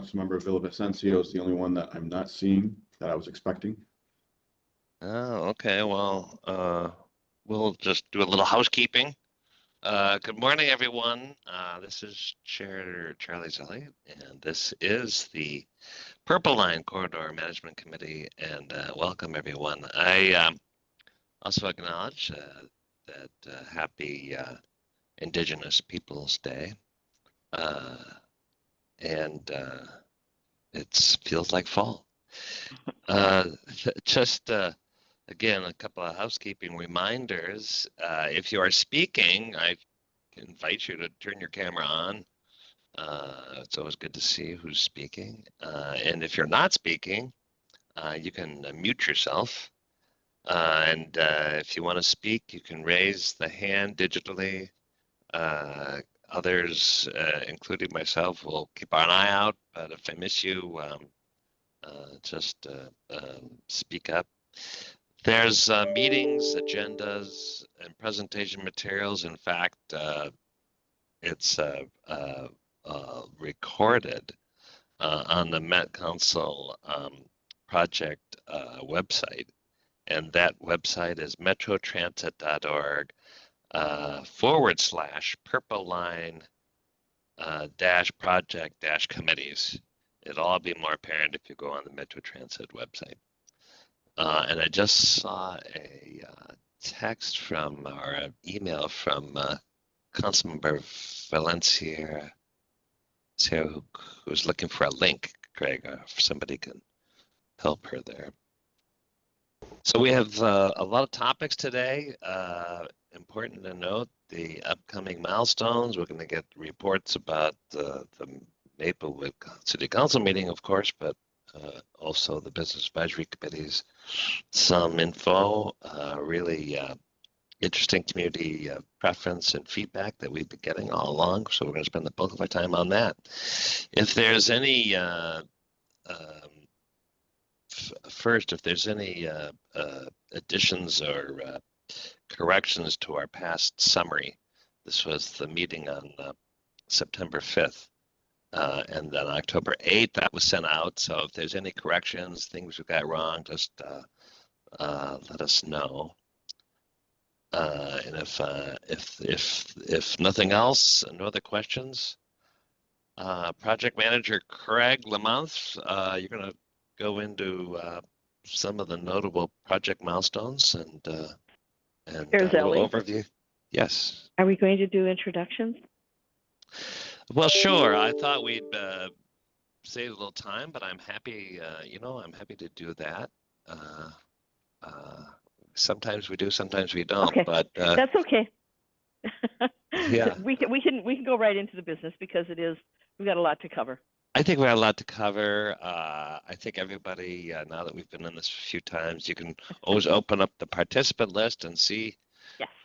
Councilmember Villavicencio is the only one that I'm not seeing that I was expecting. Oh, okay. Well, we'll just do a little housekeeping. Good morning, everyone. This is Chair Charlie Zelli, and this is the Purple Line Corridor Management Committee, and welcome, everyone. I also acknowledge that happy Indigenous Peoples Day, and it feels like fall. Just again, a couple of housekeeping reminders. If you are speaking, I invite you to turn your camera on. It's always good to see who's speaking. And if you're not speaking, you can mute yourself. And if you want to speak, you can raise the hand digitally. Others, including myself, will keep an eye out. But if I miss you, just speak up. There's meetings, agendas, and presentation materials. In fact, it's recorded on the Met Council project website. And that website is metrotransit.org /purple line project committees. It'll all be more apparent if you go on the Metro Transit website. And I just saw a text from or email from Councilmember Valencia, who's looking for a link, Craig, if somebody can help her there. So we have a lot of topics today. Important to note the upcoming milestones. We're going to get reports about the Maplewood City Council meeting, of course, but also the Business Advisory Committee's some info, really interesting community preference and feedback that we've been getting all along. So we're going to spend the bulk of our time on that. If there's any first, if there's any additions or corrections to our past summary, this was the meeting on September 5th. And then October 8th, that was sent out. So if there's any corrections, things we got wrong, just let us know. And if nothing else, no other questions, Project Manager Craig Lamont, you're going to go into some of the notable project milestones and a little overview. Yes. Are we going to do introductions? Well, sure. I thought we'd save a little time, but I'm happy. I'm happy to do that. Sometimes we do, sometimes we don't. Okay. But that's okay. Yeah, we can go right into the business because we've got a lot to cover. I think we have a lot to cover. I think everybody, now that we've been in this a few times, you can always open up the participant list and see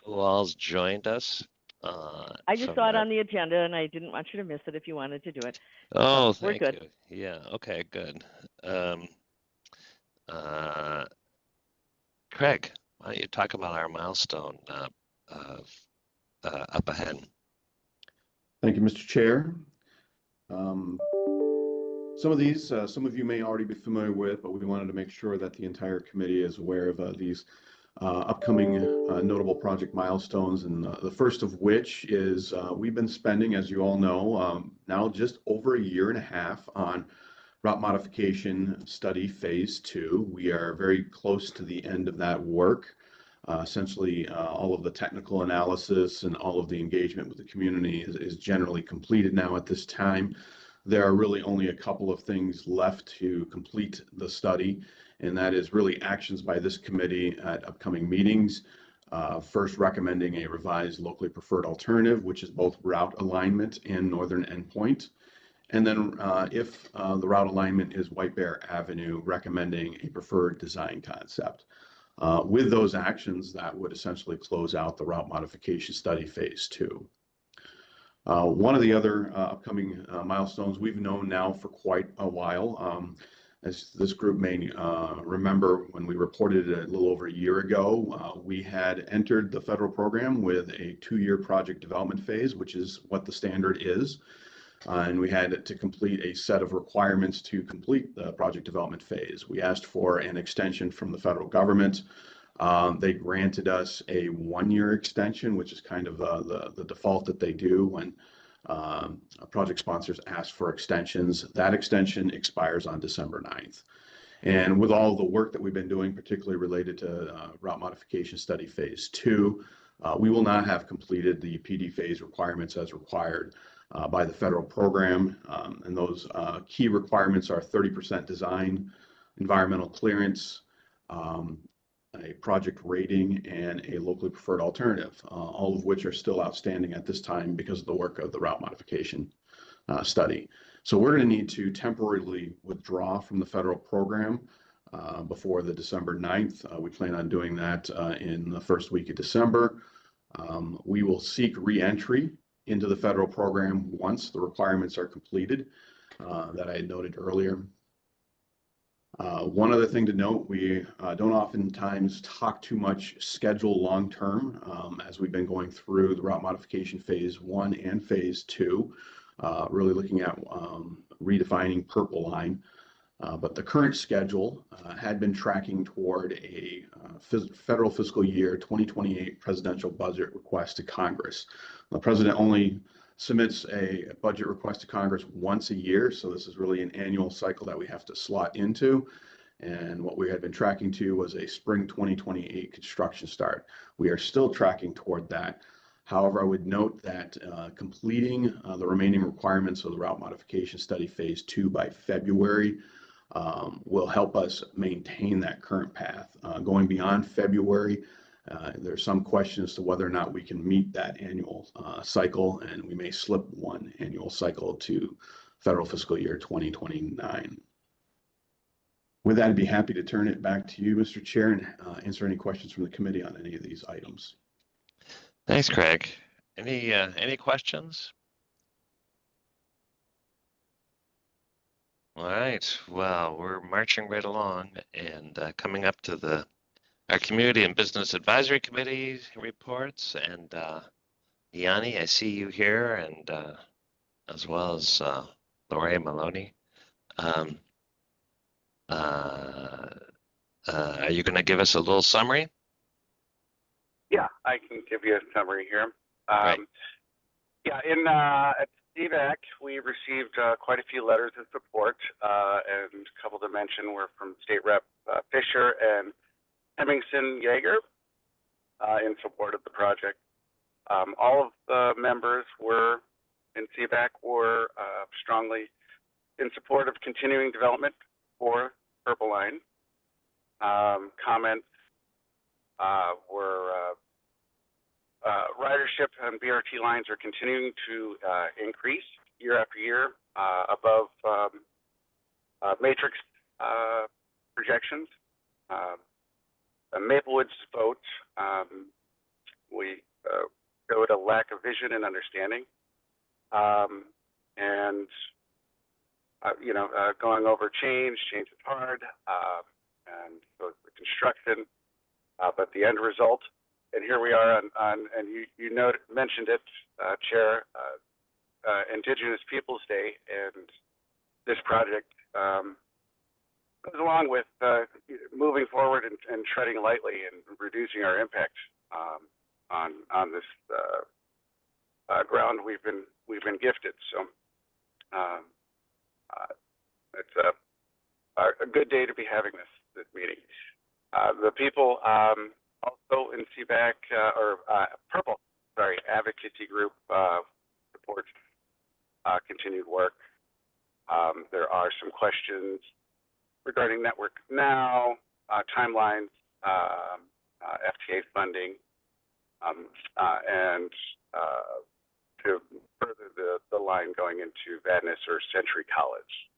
who all's joined us. I just saw it on the agenda, and I didn't want you to miss it if you wanted to do it. Oh, so we're good. You. Yeah. Okay. Good. Craig, why don't you talk about our milestone up ahead? Thank you, Mr. Chair. Some of these, some of you may already be familiar with, but we wanted to make sure that the entire committee is aware of these upcoming notable project milestones. And the first of which is we've been spending, as you all know, now just over a year and a half on route modification study phase 2. We are very close to the end of that work. Essentially, all of the technical analysis and all of the engagement with the community is generally completed now at this time. There are really only a couple of things left to complete the study, and that is really actions by this committee at upcoming meetings. First, recommending a revised locally preferred alternative, which is both route alignment and northern endpoint. And then if the route alignment is White Bear Avenue, recommending a preferred design concept. With those actions, that would essentially close out the route modification study phase 2. One of the other upcoming milestones we've known now for quite a while. As this group may remember, when we reported it a little over a year ago, we had entered the federal program with a 2-year project development phase, which is what the standard is. and we had to complete a set of requirements to complete the project development phase. We asked for an extension from the federal government. They granted us a 1-year extension, which is kind of the default that they do when project sponsors ask for extensions. That extension expires on December 9th. And with all the work that we've been doing, particularly related to route modification study phase 2, we will not have completed the PD phase requirements as required by the federal program. And those key requirements are 30% design, environmental clearance, a project rating, and a locally preferred alternative, all of which are still outstanding at this time because of the work of the route modification study. So we're going to need to temporarily withdraw from the federal program before the December 9th. We plan on doing that in the first week of December. We will seek re-entry into the federal program once the requirements are completed that I had noted earlier. One other thing to note, we don't oftentimes talk too much schedule long-term as we've been going through the route modification phase 1 and phase 2, really looking at redefining Purple Line. But the current schedule had been tracking toward a federal fiscal year 2028 presidential budget request to Congress. The president only submits a budget request to Congress once a year, so this is really an annual cycle that we have to slot into. And what we had been tracking to was a spring 2028 construction start. We are still tracking toward that. However, I would note that completing the remaining requirements of the route modification study phase 2 by February will help us maintain that current path. Going beyond February, there's some question as to whether or not we can meet that annual cycle, and we may slip one annual cycle to federal fiscal year 2029. With that, I'd be happy to turn it back to you, Mr. Chair, and answer any questions from the committee on any of these items. Thanks, Craig. Any questions? All right. Well, we're marching right along and coming up to our Community and Business Advisory Committee reports. And Yanni, I see you here, and as well as Lori Maloney. Are you going to give us a little summary? Yeah, I can give you a summary here. Right. Yeah, at CVAC, we received quite a few letters of support, and a couple to mention were from State Rep Fisher and Hemmingson Yeager in support of the project. All of the members in CVAC were strongly in support of continuing development for Purple Line. Comments were ridership on BRT lines are continuing to increase year after year above matrix projections. Maplewood's vote, we showed a lack of vision and understanding, and going over change is hard, and so the construction, but the end result. And here we are and you mentioned it, Chair, Indigenous Peoples Day, and this project goes along with moving forward and treading lightly and reducing our impact on this ground we've been gifted. So it's a good day to be having this meeting. The people also in CVAC Purple advocacy group supports continued work. There are some questions regarding Network Now, timelines, FTA funding, and to further the line going into Vadnais or Century College.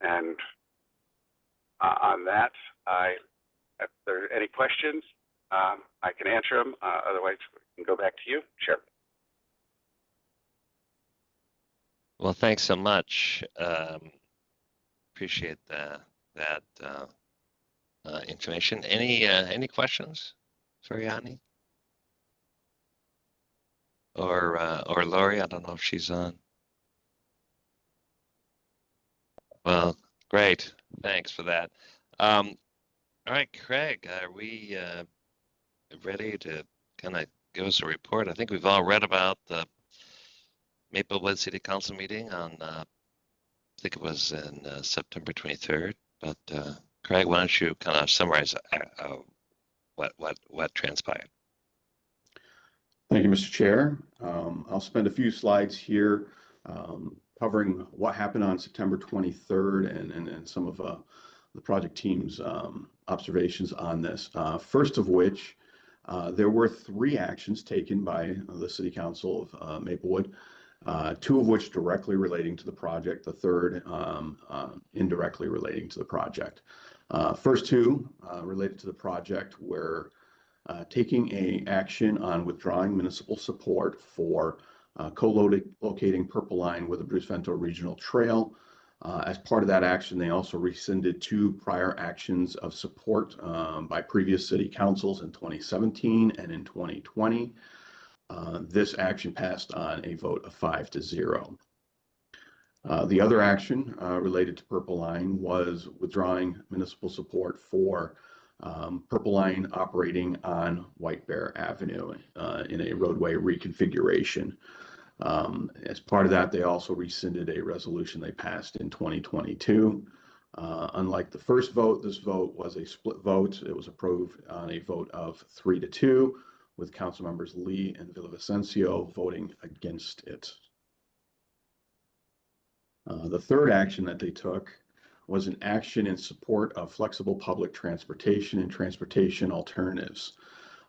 And on that, if there are any questions, I can answer them. Otherwise, we can go back to you, Chair. Well, thanks so much. Appreciate that information. Any questions for Yanni or Lori? I don't know if she's on. Well, great. Thanks for that. All right, Craig, are we ready to kind of give us a report? I think we've all read about the Maplewood City Council meeting on, I think it was in September 23rd. But Craig, why don't you kind of summarize what transpired? Thank you, Mr. Chair. I'll spend a few slides here covering what happened on September 23rd and some of the project team's observations on this. First of which, there were 3 actions taken by the City Council of Maplewood, 2 of which directly relating to the project, the third indirectly relating to the project. First 2 related to the project were taking a action on withdrawing municipal support for co-locating Purple Line with the Bruce Vento Regional Trail. As part of that action, they also rescinded 2 prior actions of support by previous city councils in 2017 and in 2020. This action passed on a vote of 5-0. The other action related to Purple Line was withdrawing municipal support for Purple Line operating on White Bear Avenue in a roadway reconfiguration. As part of that, they also rescinded a resolution they passed in 2022. Unlike the first vote, this vote was a split vote. It was approved on a vote of 3-2, with council members Lee and Villavicencio voting against it. The third action that they took was an action in support of flexible public transportation and transportation alternatives.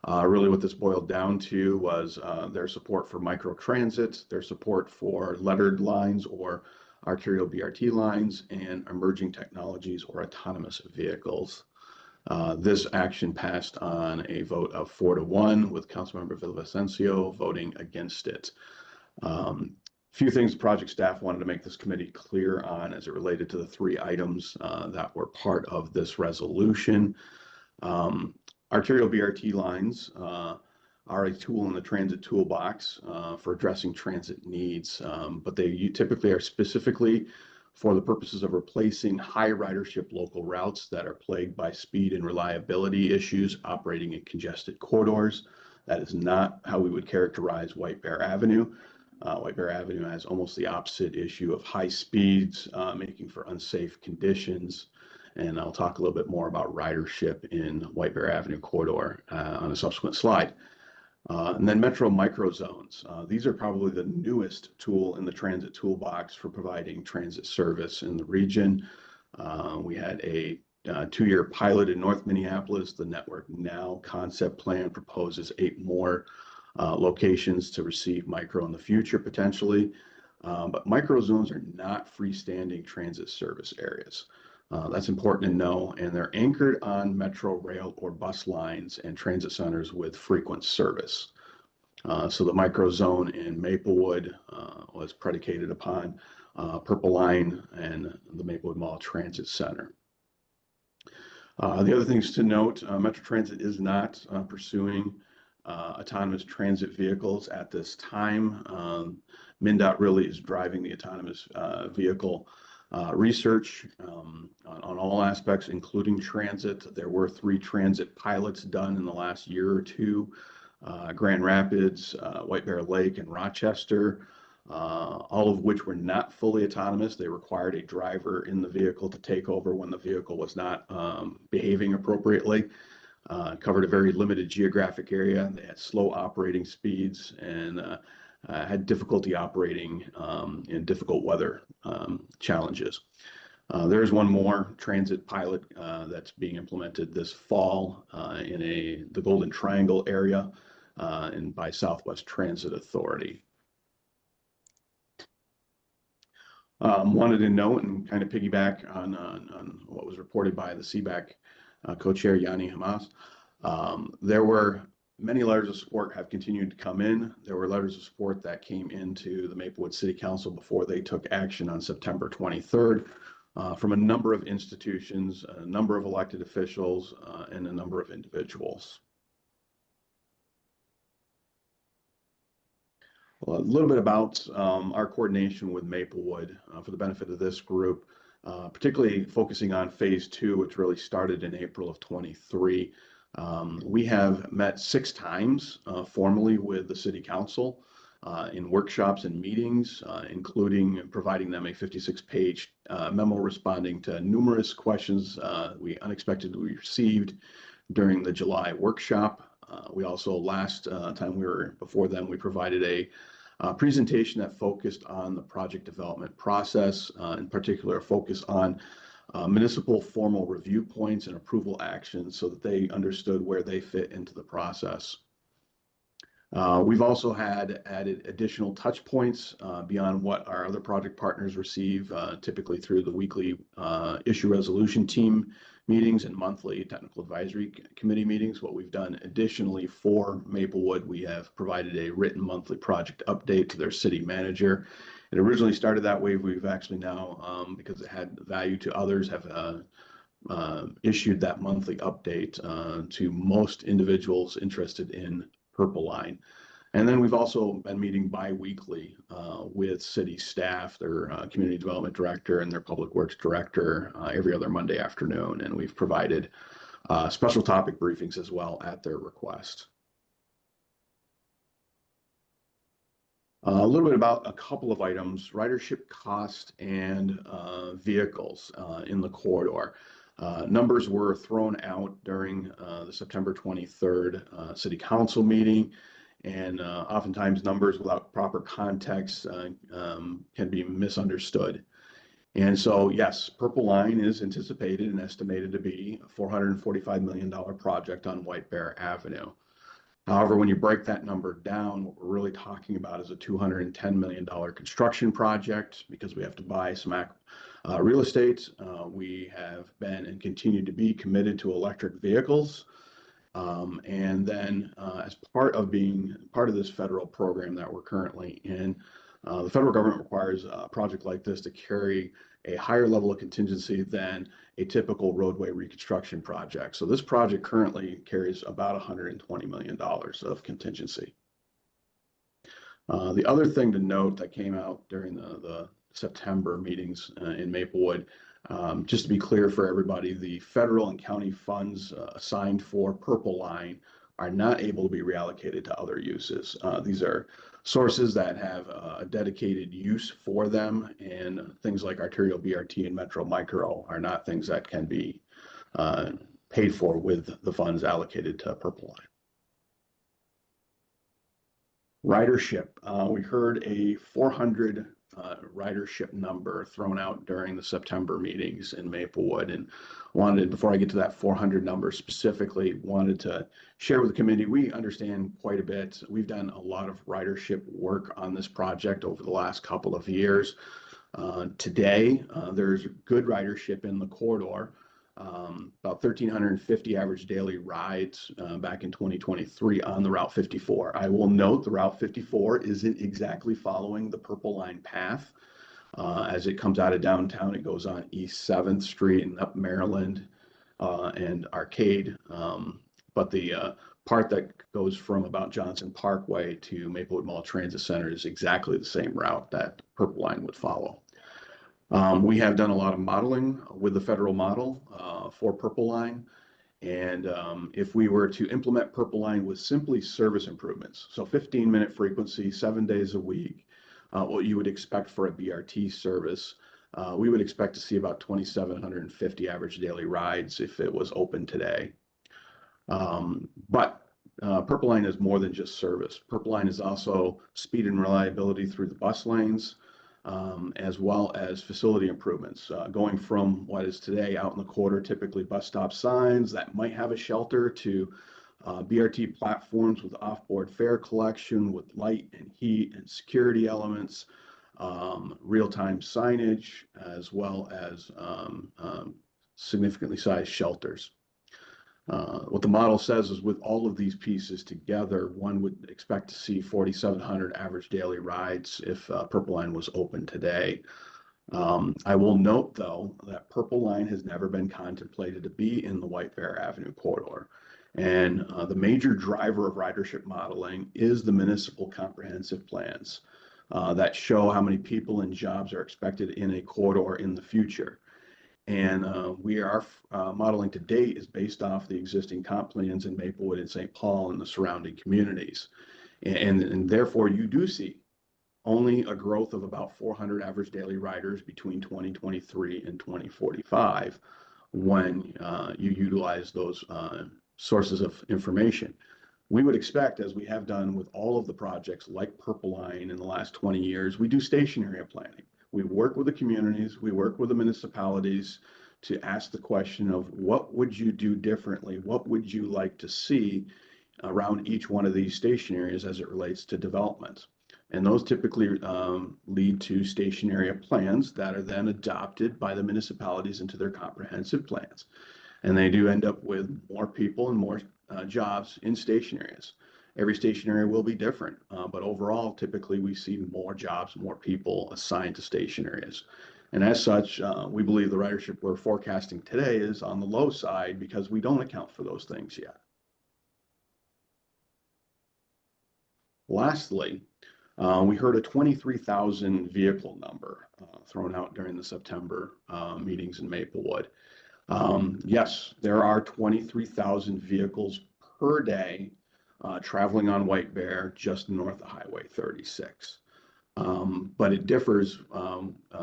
Really what this boiled down to was their support for microtransit, their support for lettered lines or arterial BRT lines, and emerging technologies or autonomous vehicles. This action passed on a vote of 4-1, with Councilmember Villavicencio voting against it. Few things project staff wanted to make this committee clear on as it related to the 3 items that were part of this resolution. Arterial BRT lines are a tool in the transit toolbox for addressing transit needs, but they typically are specifically for the purposes of replacing high ridership local routes that are plagued by speed and reliability issues operating in congested corridors. That is not how we would characterize White Bear Avenue. White Bear Avenue has almost the opposite issue of high speeds, making for unsafe conditions. And I'll talk a little bit more about ridership in White Bear Avenue corridor on a subsequent slide. And then Metro microzones. These are probably the newest tool in the transit toolbox for providing transit service in the region. We had a 2-year pilot in North Minneapolis. The Network Now concept plan proposes 8 more locations to receive micro in the future potentially. But microzones are not freestanding transit service areas. That's important to know, and they're anchored on metro rail or bus lines and transit centers with frequent service. So the microzone in Maplewood was predicated upon Purple Line and the Maplewood Mall Transit Center. The other things to note, Metro Transit is not pursuing autonomous transit vehicles at this time. MnDOT really is driving the autonomous vehicle research on all aspects, including transit. There were 3 transit pilots done in the last year or 2, Grand Rapids, White Bear Lake, and Rochester, all of which were not fully autonomous. They required a driver in the vehicle to take over when the vehicle was not behaving appropriately. Covered a very limited geographic area. They had slow operating speeds and had difficulty operating in difficult weather challenges. There's one more transit pilot that's being implemented this fall in the Golden Triangle area and by Southwest Transit Authority. Wanted to note and kind of piggyback on what was reported by the CBAC co-chair Yanni Hamas. There were many letters of support have continued to come in. There were letters of support that came into the Maplewood City Council before they took action on September 23rd from a number of institutions, a number of elected officials, and a number of individuals. Well, a little bit about our coordination with Maplewood for the benefit of this group. particularly focusing on phase 2, which really started in April of 23. We have met 6 times formally with the City Council in workshops and meetings, including providing them a 56-page memo responding to numerous questions we unexpectedly received during the July workshop. We also, last time we were before them, we provided a presentation that focused on the project development process, in particular, focus on municipal formal review points and approval actions so that they understood where they fit into the process. We've also added additional touch points beyond what our other project partners receive, typically through the weekly issue resolution team meetings and monthly technical advisory committee meetings. What we've done additionally for Maplewood, we have provided a written monthly project update to their city manager. It originally started that way. We've actually now, because it had value to others, have issued that monthly update to most individuals interested in Purple Line. And then we've also been meeting bi-weekly with city staff, their community development director and their public works director every other Monday afternoon. And we've provided special topic briefings as well at their request. A little bit about a couple of items: ridership cost and vehicles in the corridor. Numbers were thrown out during the September 23rd City Council meeting, and oftentimes numbers without proper context can be misunderstood. And so, yes, Purple Line is anticipated and estimated to be a $445 million project on White Bear Avenue. However, when you break that number down, what we're really talking about is a $210 million construction project, because we have to buy some real estate. We have been and continue to be committed to electric vehicles. And then as part of being part of this federal program that we're currently in, the federal government requires a project like this to carry a higher level of contingency than a typical roadway reconstruction project. So this project currently carries about $120 million of contingency. The other thing to note that came out during the September meetings in Maplewood, just to be clear for everybody, the federal and county funds assigned for Purple Line are not able to be reallocated to other uses. These are sources that have a dedicated use for them, and things like arterial BRT and Metro Micro are not things that can be paid for with the funds allocated to Purple Line. Ridership. We heard a 400 ridership number thrown out during the September meetings in Maplewood, and wanted, before I get to that 400 number specifically, wanted to share with the committee, we understand quite a bit. We've done a lot of ridership work on this project over the last couple of years. Today, there's good ridership in the corridor, about 1,350 average daily rides back in 2023 on the Route 54. I will note the Route 54 isn't exactly following the Purple Line path. As it comes out of downtown, it goes on East 7th Street and up Maryland and Arcade. But the part that goes from about Johnson Parkway to Maplewood Mall Transit Center is exactly the same route that Purple Line would follow. We have done a lot of modeling with the federal model for Purple Line. And if we were to implement Purple Line with simply service improvements, so 15-minute frequency, 7 days a week, what you would expect for a BRT service, we would expect to see about 2,750 average daily rides if it was open today. But Purple Line is more than just service. Purple Line is also speed and reliability through the bus lanes, as well as facility improvements, going from what is today out in the quarter, typically bus stop signs that might have a shelter, to BRT platforms with off-board fare collection with light and heat and security elements, real-time signage, as well as significantly sized shelters. What the model says is, with all of these pieces together, one would expect to see 4,700 average daily rides if Purple Line was open today. I will note, though, that Purple Line has never been contemplated to be in the White Bear Avenue corridor. And the major driver of ridership modeling is the municipal comprehensive plans that show how many people and jobs are expected in a corridor in the future. And we are modeling to date is based off the existing comp plans in Maplewood and St. Paul and the surrounding communities. And therefore you do see only a growth of about 400 average daily riders between 2023 and 2045 when you utilize those sources of information. We would expect, as we have done with all of the projects like Purple Line in the last 20 years, we do station area planning. We work with the communities, we work with the municipalities to ask the question of what would you do differently? What would you like to see around each one of these station areas as it relates to development? And those typically lead to station area plans that are then adopted by the municipalities into their comprehensive plans. And they do end up with more people and more jobs in station areas. Every station area will be different, but overall, typically we see more jobs, more people assigned to station areas. And as such, we believe the ridership we're forecasting today is on the low side because we don't account for those things yet. Lastly, we heard a 23,000 vehicle number thrown out during the September meetings in Maplewood. Yes, there are 23,000 vehicles per day traveling on White Bear just north of Highway 36. But it differs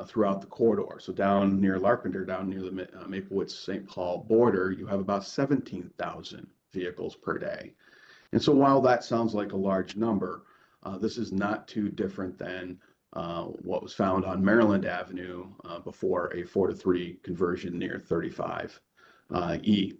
throughout the corridor. So down near Larpenteur, down near the Maplewood-St. Paul border, you have about 17,000 vehicles per day. And so while that sounds like a large number, this is not too different than what was found on Maryland Avenue before a 4-to-3 conversion near 35E.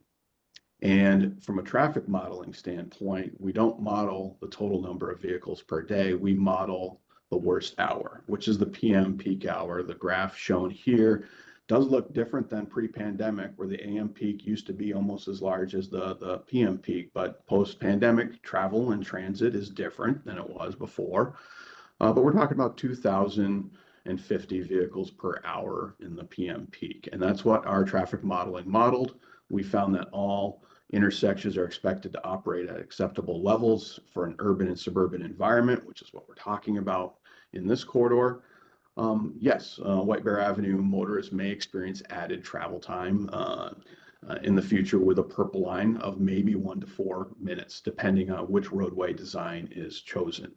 And from a traffic modeling standpoint, we don't model the total number of vehicles per day. We model the worst hour, which is the PM peak hour. The graph shown here does look different than pre-pandemic, where the AM peak used to be almost as large as the PM peak, but post-pandemic travel and transit is different than it was before. But we're talking about 2,050 vehicles per hour in the PM peak. And that's what our traffic modeling modeled. We found that all intersections are expected to operate at acceptable levels for an urban and suburban environment, which is what we're talking about in this corridor. Yes, White Bear Avenue motorists may experience added travel time in the future with a Purple Line of maybe 1 to 4 minutes, depending on which roadway design is chosen.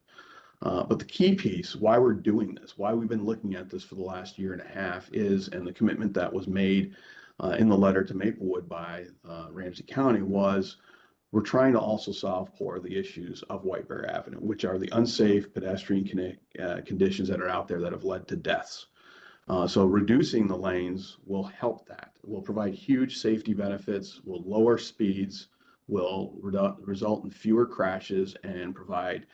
But the key piece, why we're doing this, why we've been looking at this for the last year and a half is, and the commitment that was made in the letter to Maplewood by Ramsey County was, we're trying to also solve for the issues of White Bear Avenue, which are the unsafe pedestrian conditions that are out there that have led to deaths. So reducing the lanes will help that. It will provide huge safety benefits, will lower speeds, will result in fewer crashes, and provide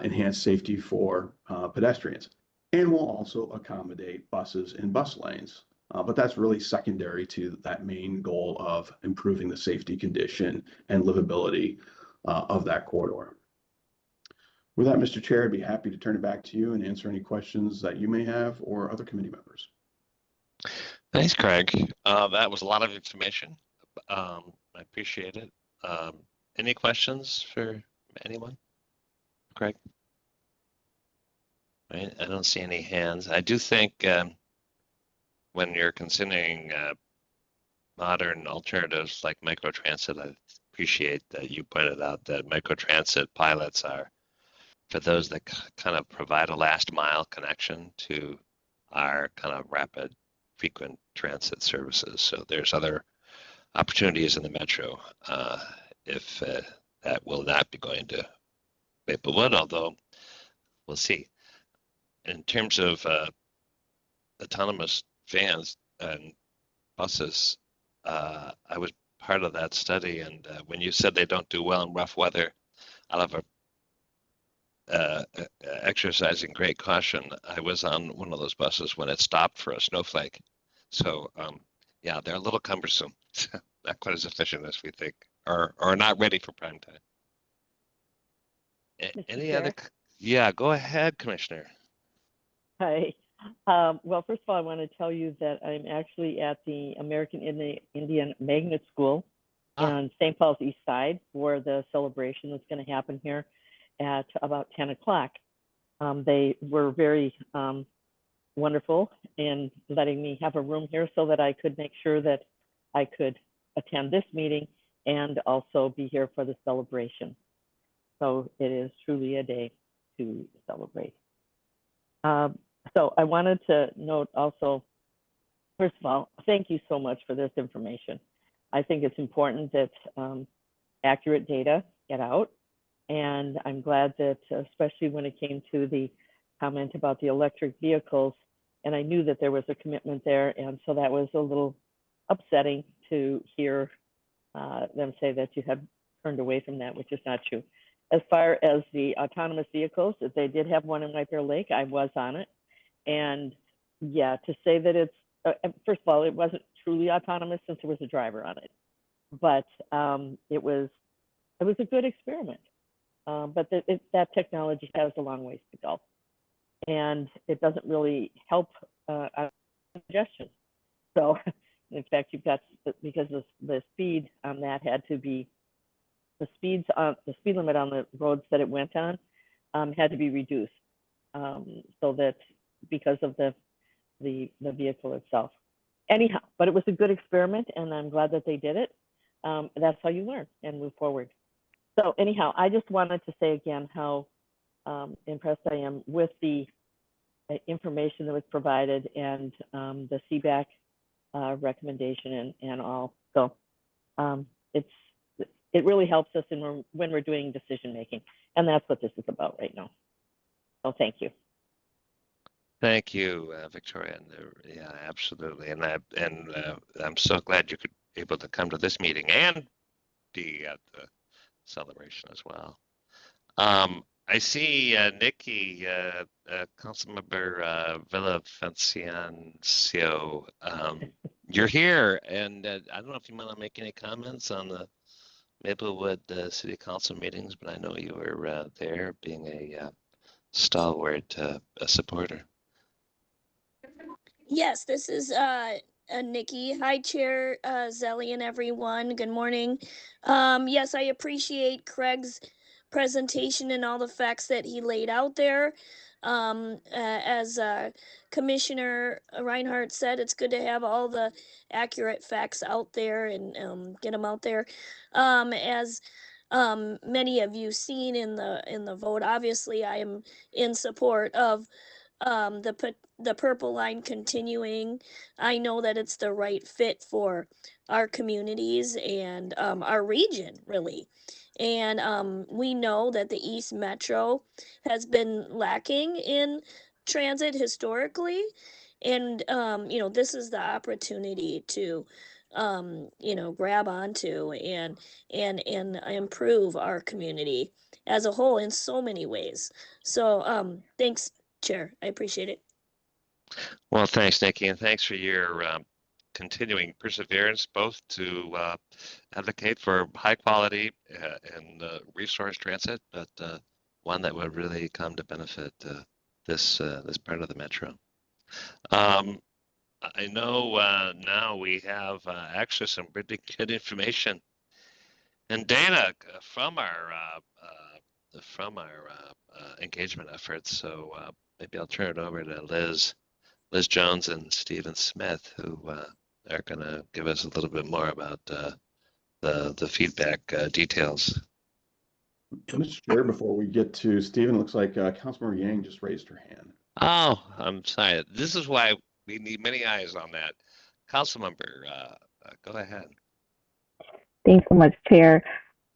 enhanced safety for pedestrians, and will also accommodate buses in bus lanes. But that's really secondary to that main goal of improving the safety condition and livability of that corridor. With that, Mr. Chair, I'd be happy to turn it back to you and answer any questions that you may have or other committee members. Thanks, Craig. That was a lot of information. I appreciate it. Any questions for anyone? Craig? Right, I don't see any hands. I do think when you're considering modern alternatives like microtransit, I appreciate that you pointed out that microtransit pilots are for those that kind of provide a last mile connection to our kind of rapid, frequent transit services. So there's other opportunities in the metro if that will not be going to Maplewood, although we'll see. In terms of autonomous vans and buses, I was part of that study, and when you said they don't do well in rough weather, out of exercising great caution, I was on one of those buses when it stopped for a snowflake. So yeah, they're a little cumbersome, not quite as efficient as we think, or not ready for prime time. Any other? Yeah, go ahead, Commissioner. Hi. Well, first of all, I want to tell you that I'm actually at the American Indian Magnet School on St. Paul's East Side for the celebration that's going to happen here at about 10 o'clock. They were very wonderful in letting me have a room here so that I could make sure that I could attend this meeting and also be here for the celebration. So it is truly a day to celebrate. So I wanted to note also, first of all, thank you so much for this information. I think it's important that accurate data get out. And I'm glad that, especially when it came to the comment about the electric vehicles, and I knew that there was a commitment there. And so that was a little upsetting to hear them say that you have turned away from that, which is not true. As far as the autonomous vehicles, if they did have one in White Bear Lake, I was on it. And yeah, to say that it's, first of all, it wasn't truly autonomous since there was a driver on it, but it was a good experiment. But that technology has a long ways to go, and it doesn't really help congestion. So, in fact, you've got, because the speed on that had to be, the speed limit on the roads that it went on had to be reduced, so that because of the vehicle itself. Anyhow, but it was a good experiment, and I'm glad that they did it. That's how you learn and move forward. So anyhow, I just wanted to say again how impressed I am with the information that was provided and the CBAC recommendation and all. So it really helps us when we're doing decision making, and that's what this is about right now. So thank you. Thank you, Victoria. And, yeah, absolutely. And I'm so glad you could able to come to this meeting and be at the celebration as well. I see Nikki, Councilmember Villavicencio. You're here, and I don't know if you want to make any comments on the Maplewood City Council meetings, but I know you were there, being a stalwart supporter. Yes, this is Nikki. Hi, Chair Zelli and everyone. Good morning. Yes, I appreciate Craig's presentation and all the facts that he laid out there. As Commissioner Reinhardt said, it's good to have all the accurate facts out there and get them out there. As many of you seen in the vote, obviously I am in support of the purple line continuing. I know that it's the right fit for our communities and our region, really. And we know that the East Metro has been lacking in transit historically. And this is the opportunity to grab onto and improve our community as a whole in so many ways. So thanks, Chair. I appreciate it. Well, thanks, Nikki, and thanks for your continuing perseverance, both to advocate for high quality and resource transit, but one that would really come to benefit this part of the metro. I know now we have actually some pretty good information and data from our engagement efforts. So maybe I'll turn it over to Liz Jones and Stephen Smith, who are going to give us a little bit more about the feedback details. Mr. Chair, before we get to Stephen, looks like Councilmember Yang just raised her hand. Oh, I'm sorry. This is why we need many eyes on that. Councilmember, go ahead. Thanks so much, Chair.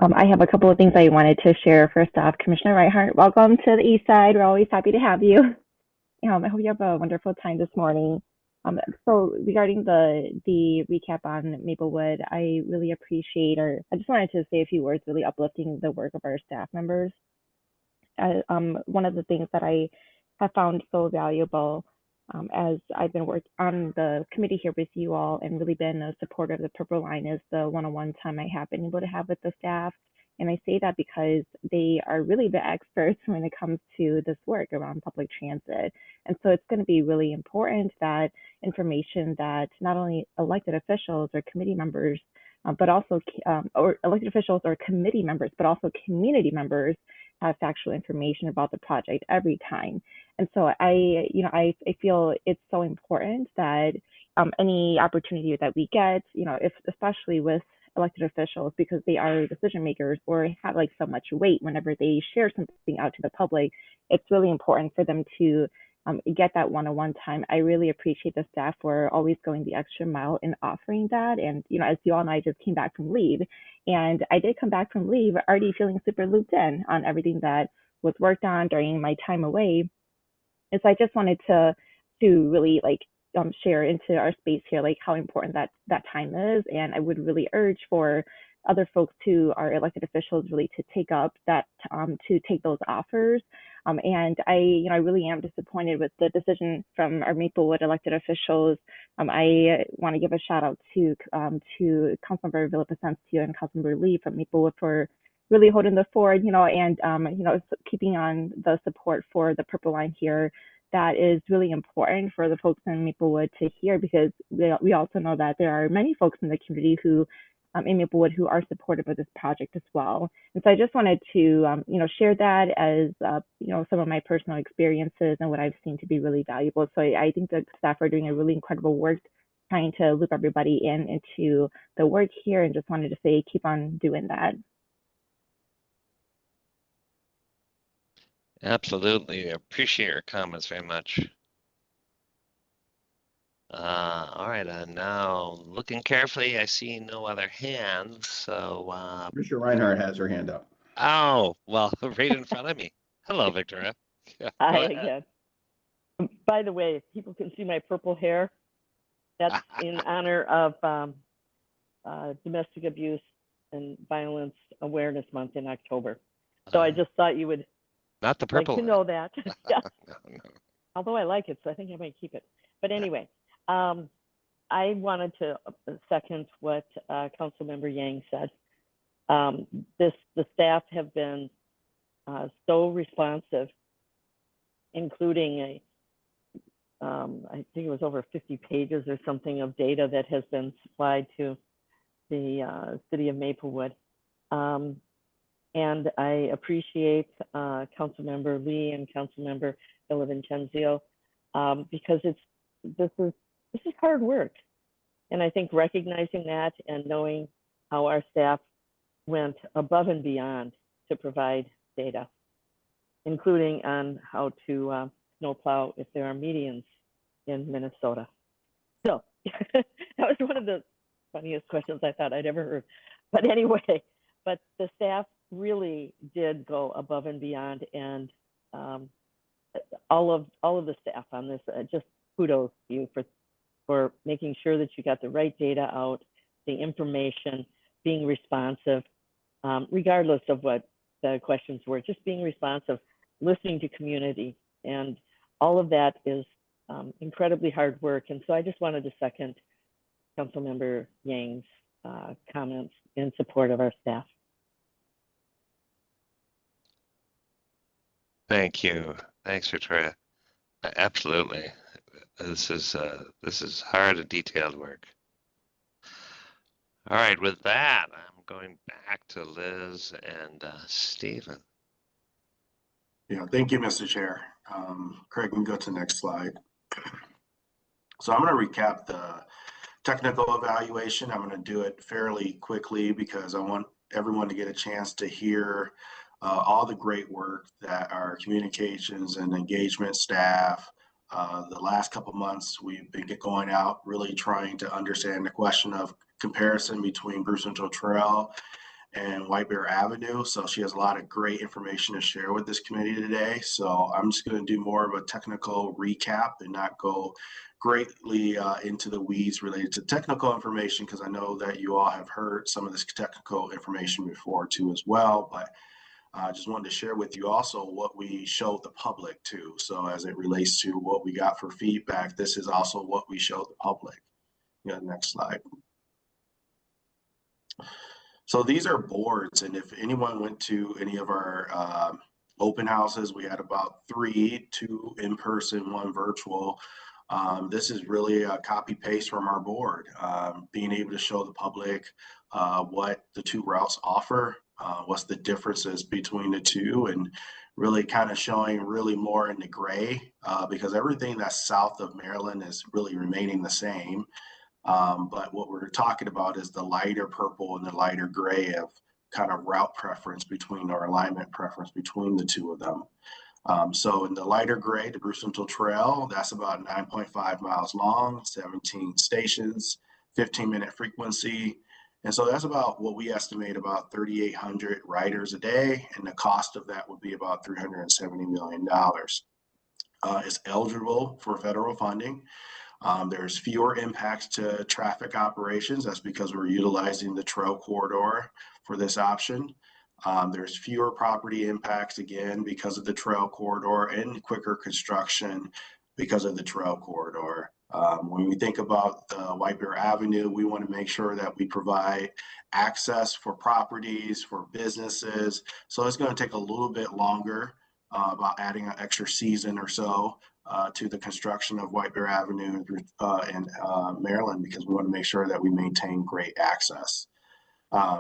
I have a couple of things I wanted to share. First off, Commissioner Reinhardt, welcome to the East Side. We're always happy to have you. I hope you have a wonderful time this morning. So regarding the recap on Maplewood, I really appreciate, or I just wanted to say a few words really uplifting the work of our staff members. One of the things that I have found so valuable as I've been working on the committee here with you all and really been a supporter of the Purple Line is the one-on-one time I have been able to have with the staff. And I say that because they are really the experts when it comes to this work around public transit. And so it's going to be really important that information that not only elected officials or committee members, but also or elected officials or committee members, but also community members have factual information about the project every time. And so I feel it's so important that any opportunity that we get, if especially with elected officials, because they are decision makers or have like so much weight whenever they share something out to the public, it's really important for them to get that one-on-one time. I really appreciate the staff for always going the extra mile in offering that. And, as you all know, I just came back from leave, and I did come back from leave already feeling super looped in on everything that was worked on during my time away. And so I just wanted to really like share into our space here like how important that time is. And I would really urge for other folks who are elected officials really to take up that to take those offers. And I really am disappointed with the decision from our Maplewood elected officials. I want to give a shout out to Councilmember Villavicencio and Councilmember Lee from Maplewood for really holding the fort, and keeping on the support for the Purple Line here. That is really important for the folks in Maplewood to hear, because we also know that there are many folks in the community who in Maplewood who are supportive of this project as well. And so I just wanted to share that as some of my personal experiences and what I've seen to be really valuable. So I think the staff are doing a really incredible work trying to loop everybody into the work here, and just wanted to say keep on doing that. Absolutely. I appreciate your comments very much. All right, now looking carefully, I see no other hands. So, Commissioner Reinhardt has her hand up. oh, well, right in front of me. Hello, Victoria. Yeah, Hi again. By the way, if people can see my purple hair, that's in honor of Domestic Abuse and Violence Awareness Month in October. So I just thought you would not the purple like to know that. Yeah. No. Although I like it, so I think I might keep it. But anyway, I wanted to second what Councilmember Yang said. The staff have been so responsive, including I think it was over 50 pages or something of data that has been supplied to the city of Maplewood. And I appreciate Councilmember Lee and Councilmember Villavicencio, because this is hard work. And I think recognizing that and knowing how our staff went above and beyond to provide data, including on how to snowplow if there are medians in Minnesota. So that was one of the funniest questions I thought I'd ever heard. But anyway, but the staff really did go above and beyond, and all of the staff on this, just kudos to you for making sure that you got the right data out, the information, being responsive, regardless of what the questions were, just being responsive, listening to community, and all of that is incredibly hard work. And so I just wanted to second Councilmember Yang's comments in support of our staff. Thank you. Thanks, Victoria. Absolutely. This is hard and detailed work. All right, with that, I'm going back to Liz and Stephen. Yeah, thank you, Mr. Chair. Craig, we can go to the next slide. So I'm going to recap the technical evaluation. I'm going to do it fairly quickly because I want everyone to get a chance to hear all the great work that our communications and engagement staff, the last couple of months, we've been going out really trying to understand the question of comparison between Bruce Central Trail and White Bear Avenue. So she has a lot of great information to share with this committee today. So I'm just going to do more of a technical recap and not go greatly into the weeds related to technical information, because I know that you all have heard some of this technical information before too as well. But I just wanted to share with you also what we showed the public too. So as it relates to what we got for feedback, this is also what we showed the public. Yeah, next slide. So these are boards, and if anyone went to any of our open houses, we had about 3, 2 in person, 1 virtual. This is really a copy paste from our board, being able to show the public what the 2 routes offer, what's the differences between the two, and really kind of showing really more in the gray, because everything that's south of Maryland is really remaining the same. But what we're talking about is the lighter purple and the lighter gray of kind of route preference between, or alignment preference between the two of them. So in the lighter gray, the Bruce Central Trail, that's about 9.5 miles long, 17 stations, 15-minute frequency. And so that's about what we estimate about 3,800 riders a day. And the cost of that would be about $370 million. It's eligible for federal funding. There's fewer impacts to traffic operations. That's because we're utilizing the trail corridor for this option. There's fewer property impacts, again, because of the trail corridor, and quicker construction because of the trail corridor. When we think about the White Bear Avenue, we want to make sure that we provide access for properties, for businesses. So it's going to take a little bit longer, about adding an extra season or so to the construction of White Bear Avenue in Maryland, because we want to make sure that we maintain great access.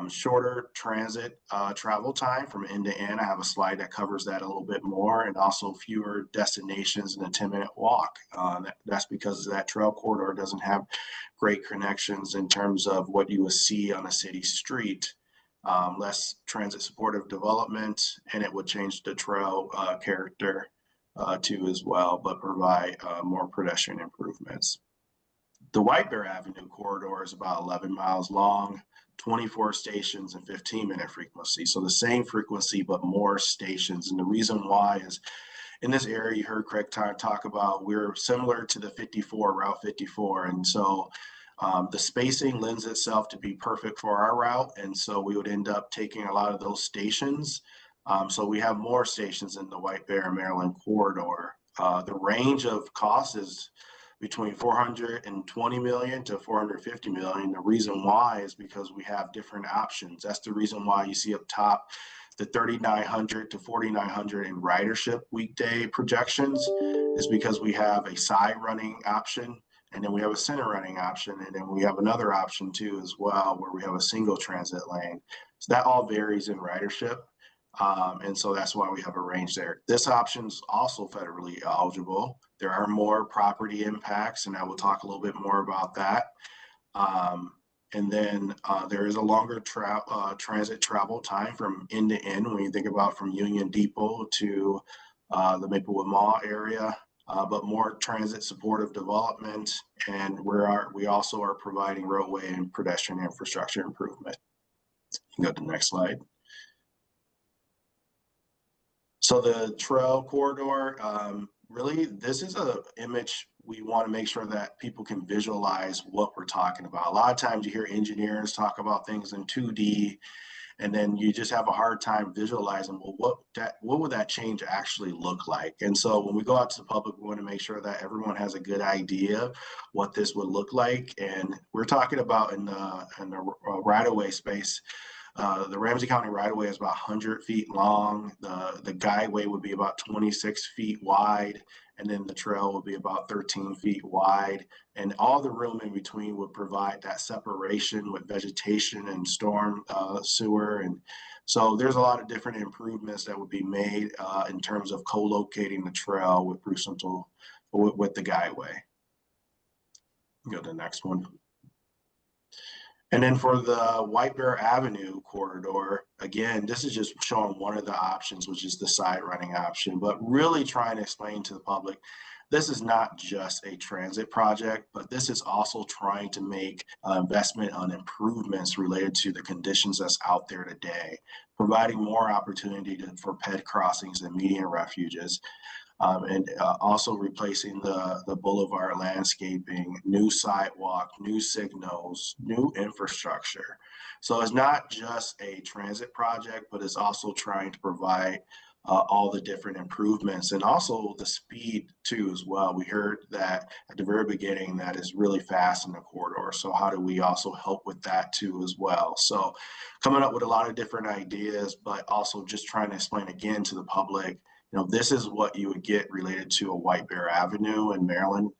Shorter transit travel time from end to end. I have a slide that covers that a little bit more, and also fewer destinations in a 10-minute walk. That's because that trail corridor doesn't have great connections in terms of what you would see on a city street. Less transit supportive development, and it would change the trail character too as well, but provide more pedestrian improvements. The White Bear Avenue corridor is about 11 miles long, 24 stations, and 15-minute frequency. So the same frequency, but more stations. And the reason why is in this area, you heard Craig talk about, we're similar to the 54, Route 54. And so the spacing lends itself to be perfect for our route. And so we would end up taking a lot of those stations. So we have more stations in the White Bear, Maryland corridor. The range of costs is between $420 million to $450 million. The reason why is because we have different options. That's the reason why you see up top the 3,900 to 4,900 in ridership weekday projections, is because we have a side running option, and then we have a center running option, and then we have another option too as well, where we have a single transit lane. So that all varies in ridership. And so that's why we have a range there. This option is also federally eligible. There are more property impacts, and I will talk a little bit more about that. And then there is a longer transit travel time from end to end when you think about from Union Depot to the Maplewood Mall area, but more transit supportive development. And we also are providing roadway and pedestrian infrastructure improvement. You can go to the next slide. So the trail corridor, really, this is an image we want to make sure that people can visualize what we're talking about. A lot of times you hear engineers talk about things in 2D, and then you just have a hard time visualizing, well, what would that change actually look like? And so when we go out to the public, we want to make sure that everyone has a good idea what this would look like. And we're talking about in the right-of-way space. The Ramsey County right-of-way is about 100 feet long. The guideway would be about 26 feet wide, and then the trail would be about 13 feet wide. And all the room in between would provide that separation with vegetation and storm sewer. And so there's a lot of different improvements that would be made in terms of co-locating the trail with Bruce Central, with the guideway. Go to the next one. And then for the White Bear Avenue corridor, again, this is just showing one of the options, which is the side running option, but really trying to explain to the public, this is not just a transit project, but this is also trying to make investment on improvements related to the conditions that's out there today, providing more opportunity for ped crossings and median refuges. And also replacing the boulevard landscaping, new sidewalk, new signals, new infrastructure. So it's not just a transit project, but it's also trying to provide all the different improvements, and also the speed too as well. We heard that at the very beginning that is really fast in the corridor. So how do we also help with that too as well? So coming up with a lot of different ideas, but also just trying to explain again to the public, this is what you would get related to a White Bear Avenue and Maryland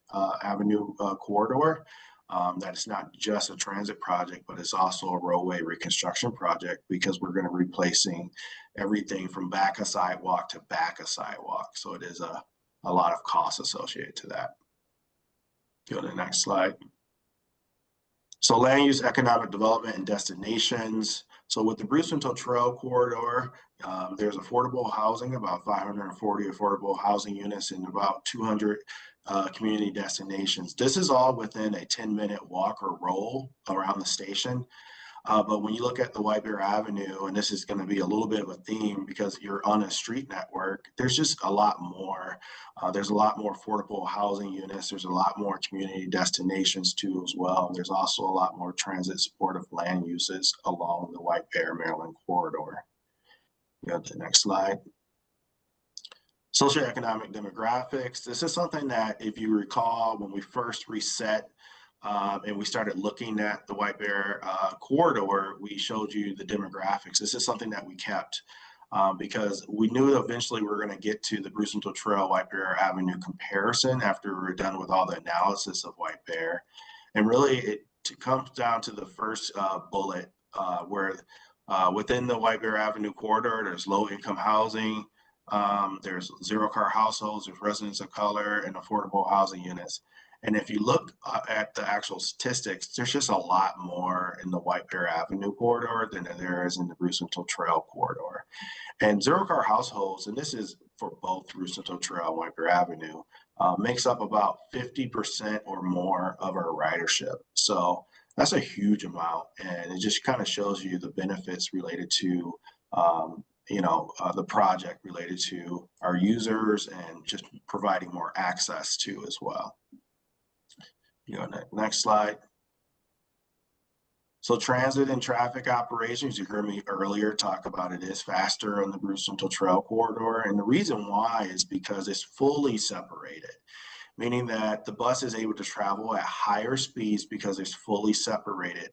Avenue corridor. that it's not just a transit project, but it's also a roadway reconstruction project, because we're going to be replacing everything from back of sidewalk to back of sidewalk. So it is a lot of costs associated to that. Go to the next slide. So land use, economic development, and destinations. So with the Bruce Wintle Trail corridor, there's affordable housing, about 540 affordable housing units, and about 200 community destinations. This is all within a 10-minute walk or roll around the station. But when you look at the White Bear Avenue, and this is going to be a little bit of a theme because you're on a street network, there's just a lot more. There's a lot more affordable housing units. There's a lot more community destinations too as well. There's also a lot more transit supportive land uses along the White Bear Maryland corridor. Go to the next slide. Socioeconomic demographics. This is something that, if you recall, when we first reset and we started looking at the White Bear corridor, we showed you the demographics. This is something that we kept because we knew eventually we were going to get to the Bruce Wintle Trail White Bear Avenue comparison after we were done with all the analysis of White Bear. And really it comes down to the first bullet where within the White Bear Avenue corridor, there's low income housing, there's zero car households, there's residents of color, and affordable housing units. And if you look at the actual statistics, there's just a lot more in the White Bear Avenue corridor than there is in the Bruce Wintle Trail corridor. And zero car households, and this is for both Bruce Wintle Trail and White Bear Avenue, makes up about 50% or more of our ridership. So that's a huge amount, and it just kind of shows you the benefits related to the project related to our users and just providing more access to as well. Next slide. So transit and traffic operations, you heard me earlier talk about it is faster on the Bruce Wintle Trail corridor. And the reason why is because it's fully separated, meaning that the bus is able to travel at higher speeds because it's fully separated.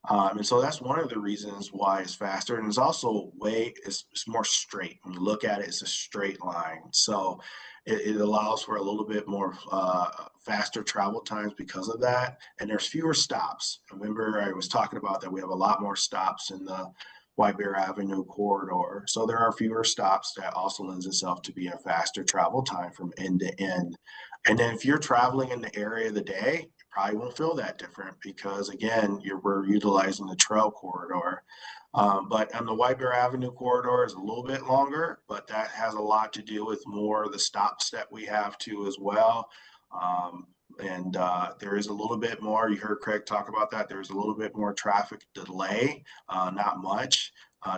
And so that's one of the reasons why it's faster. And it's also it's more straight. When you look at it, it's a straight line. So it allows for a little bit more faster travel times because of that. And there's fewer stops. Remember, I was talking about that we have a lot more stops in the White Bear Avenue corridor. So there are fewer stops. That also lends itself to be a faster travel time from end to end. And then if you're traveling in the area of the day, you probably won't feel that different because, again, we're utilizing the trail corridor. But on the White Bear Avenue corridor is a little bit longer, but that has a lot to do with more of the stops that we have too as well. And there is a little bit more, you heard Craig talk about that, there's a little bit more traffic delay, not much,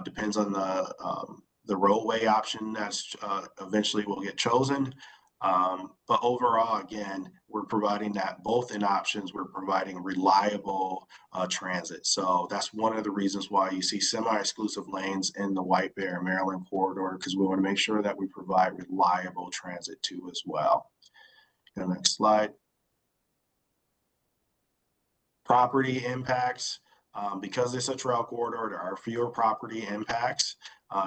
depends on the roadway option that's eventually will get chosen. But overall, again, we're providing that both in options, we're providing reliable transit. So that's one of the reasons why you see semi-exclusive lanes in the White Bear Maryland corridor, because we want to make sure that we provide reliable transit too as well. The next slide. Property impacts. Because it's a trail corridor, there are fewer property impacts.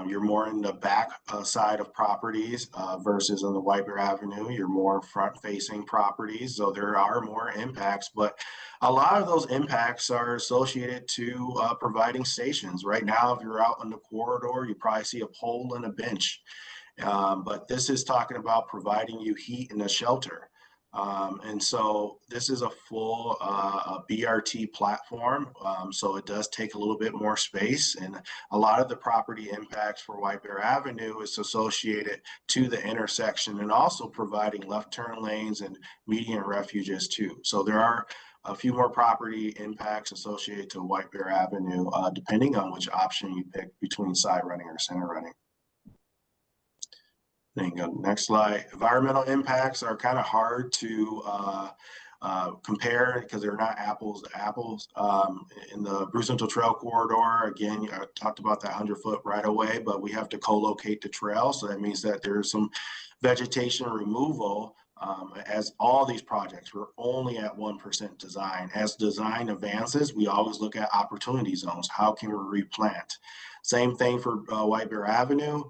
You're more in the back side of properties versus on the White Bear Avenue, you're more front-facing properties. So there are more impacts, but a lot of those impacts are associated to providing stations. Right now, if you're out on the corridor, you probably see a pole and a bench. But this is talking about providing you heat and a shelter. And so this is a full BRT platform, so it does take a little bit more space, and a lot of the property impacts for White Bear Avenue is associated to the intersection and also providing left turn lanes and median refuges too. So there are a few more property impacts associated to White Bear Avenue, depending on which option you pick between side running or center running. Then go to the next slide. Environmental impacts are kind of hard to compare because they're not apples to apples. In the Bruce Wintle Trail corridor, again, I talked about that 100-foot right of way, but we have to co-locate the trail. So that means that there's some vegetation removal As all these projects, we're only at 1% design. As design advances, we always look at opportunity zones. How can we replant? Same thing for White Bear Avenue.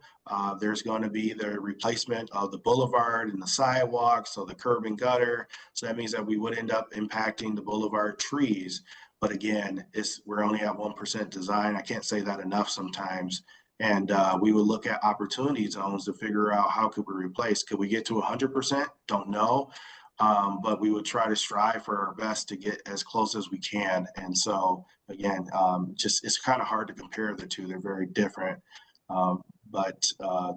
There's going to be the replacement of the boulevard and the sidewalk, so the curb and gutter. So that means that we would end up impacting the boulevard trees. But again, we're only at 1% design. I can't say that enough sometimes. And we would look at opportunity zones to figure out how could we replace. Could we get to 100%? Don't know. But we would try to strive for our best to get as close as we can. And so again, just it's kind of hard to compare the two. They're very different. But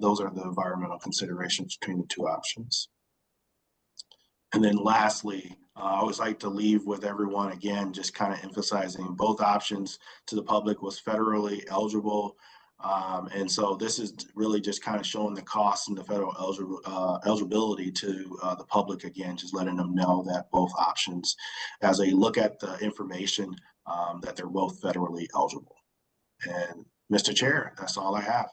those are the environmental considerations between the two options. And then lastly, I always like to leave with everyone, again, just kind of emphasizing both options to the public was federally eligible. And so this is really just kind of showing the costs and the federal eligibility to the public, again, just letting them know that both options, as they look at the information, that they're both federally eligible. And Mr. Chair, that's all I have.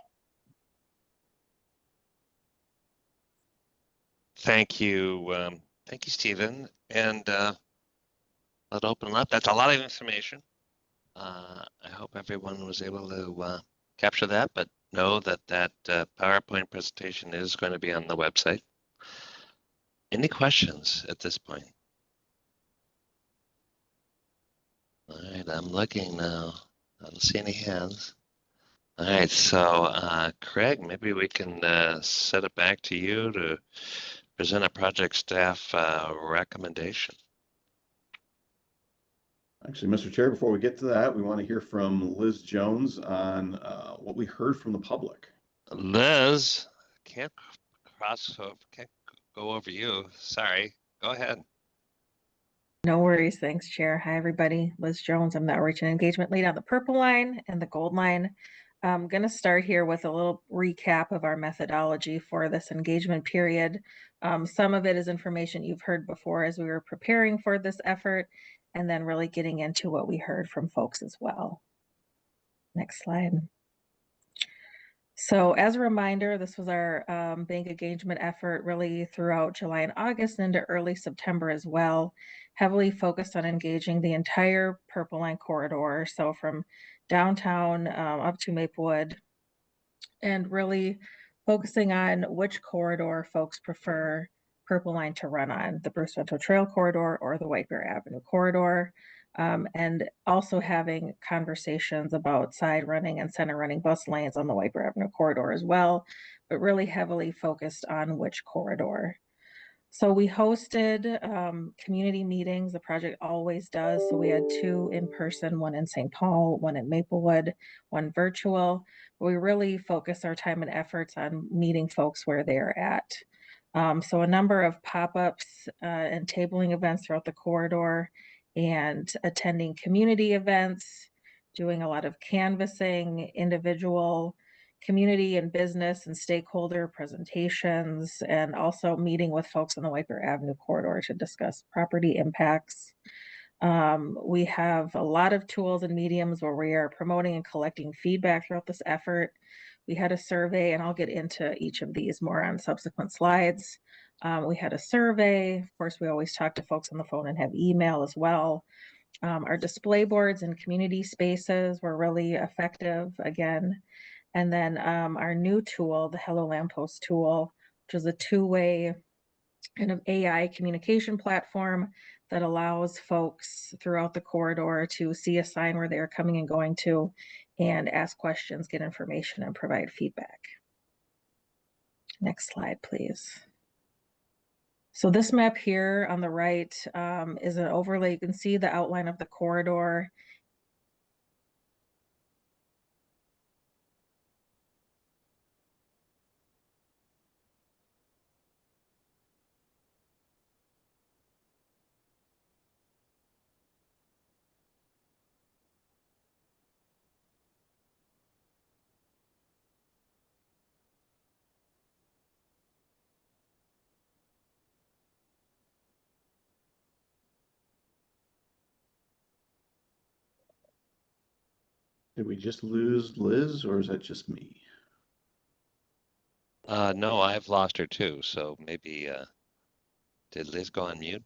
Thank you. Thank you, Stephen. And let's open up. That's a lot of information. I hope everyone was able to capture that, but know that that PowerPoint presentation is going to be on the website. Any questions at this point? All right, I'm looking now. I don't see any hands. All right, so Craig, maybe we can set it back to you to present a project staff recommendation. Actually, Mr. Chair, before we get to that, we want to hear from Liz Jones on what we heard from the public. Liz, can't go over you. Sorry, go ahead. No worries. Thanks, Chair. Hi, everybody. Liz Jones. I'm the Outreach and Engagement Lead on the Purple Line and the Gold Line. I'm going to start here with a little recap of our methodology for this engagement period. Some of it is information you've heard before as we were preparing for this effort, and then really getting into what we heard from folks as well. Next slide. So as a reminder, this was our bank engagement effort really throughout July and August and into early September as well, heavily focused on engaging the entire Purple Line corridor. So from downtown up to Maplewood, and really focusing on which corridor folks prefer Purple Line to run on, the Bruce Vento Trail corridor or the White Bear Avenue corridor. And also having conversations about side running and center running bus lanes on the White Bear Avenue corridor as well, but really heavily focused on which corridor. So we hosted community meetings. The project always does. So we had 2 in person, 1 in St. Paul, 1 in Maplewood, 1 virtual. We really focus our time and efforts on meeting folks where they're at. So a number of pop-ups and tabling events throughout the corridor, and attending community events, doing a lot of canvassing, individual community and business and stakeholder presentations, and also meeting with folks on the White Bear Avenue corridor to discuss property impacts. We have a lot of tools and mediums where we are promoting and collecting feedback throughout this effort. We had a survey, and I'll get into each of these more on subsequent slides. We had a survey. Of course, we always talk to folks on the phone and have email as well. Our display boards and community spaces were really effective again. And then our new tool, the Hello Lamppost tool, which is a 2-way kind of AI communication platform that allows folks throughout the corridor to see a sign where they're coming and going to, and ask questions, get information, and provide feedback. Next slide, please. So this map here on the right is an overlay. You can see the outline of the corridor. Did we just lose Liz, or is that just me? No, I've lost her too, so maybe Did Liz go on mute?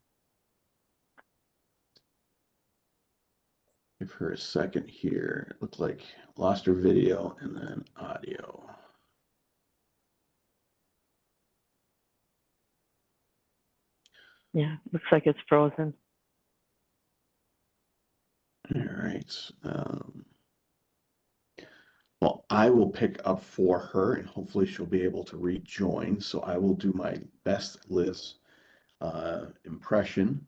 Give her a second here. It looked like lost her video and then audio. Yeah, looks like it's frozen. All right. Well, I will pick up for her and hopefully she'll be able to rejoin. So I will do my best Liz impression.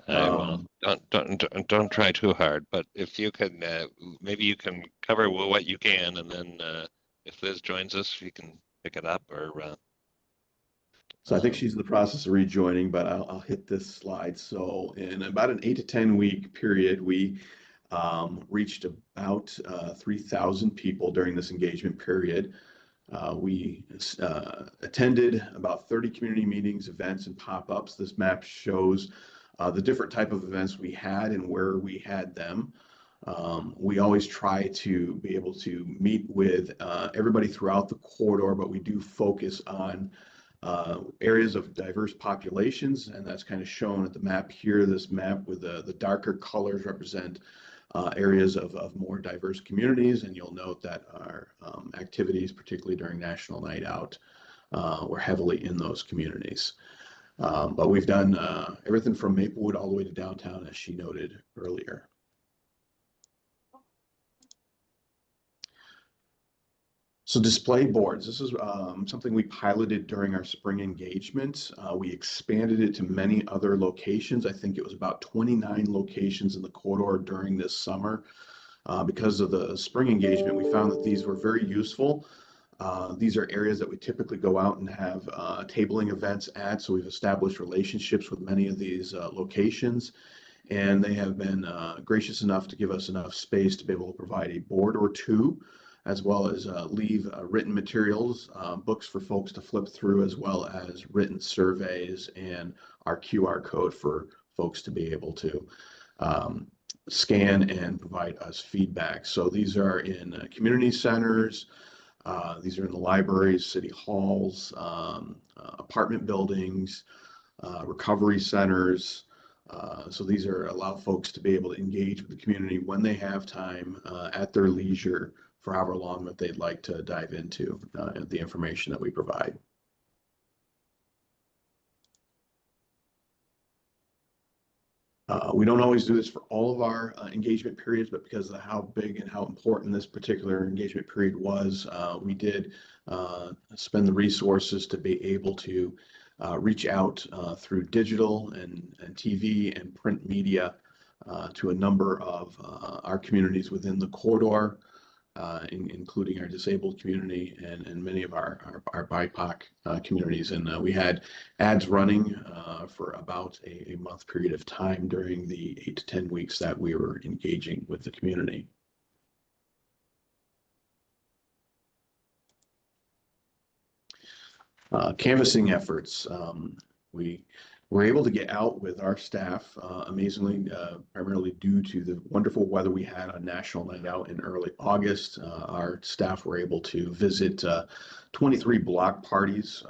I will. Don't try too hard, but if you can, maybe you can cover what you can, and then if Liz joins us, you can pick it up. Or so I think she's in the process of rejoining, but I'll hit this slide. So in about an 8 to 10 week period, we reached about 3,000 people during this engagement period. We attended about 30 community meetings, events, and pop-ups. This map shows the different type of events we had and where we had them. We always try to be able to meet with everybody throughout the corridor, but we do focus on areas of diverse populations, and that's kind of shown at the map here. This map with the darker colors represent areas of more diverse communities, and you'll note that our activities, particularly during National Night Out, were heavily in those communities. But we've done everything from Maplewood all the way to downtown, as she noted earlier. So display boards, this is something we piloted during our spring engagement. We expanded it to many other locations. I think it was about 29 locations in the corridor during this summer. Because of the spring engagement, we found that these were very useful. These are areas that we typically go out and have tabling events at, so we've established relationships with many of these locations, and they have been gracious enough to give us enough space to be able to provide a board or two, as well as leave written materials, books for folks to flip through, as well as written surveys and our QR code for folks to be able to scan and provide us feedback. So these are in community centers, these are in the libraries, city halls, apartment buildings, recovery centers. So these allow folks to be able to engage with the community when they have time at their leisure for however long that they'd like to dive into the information that we provide. We don't always do this for all of our engagement periods, but because of how big and how important this particular engagement period was, we did spend the resources to be able to reach out through digital and TV and print media to a number of our communities within the corridor, including our disabled community and many of our BIPOC communities. And we had ads running for about a month period of time during the 8 to 10 weeks that we were engaging with the community. Canvassing efforts. We were able to get out with our staff, amazingly, primarily due to the wonderful weather we had on National Night Out in early August. Our staff were able to visit 23 block parties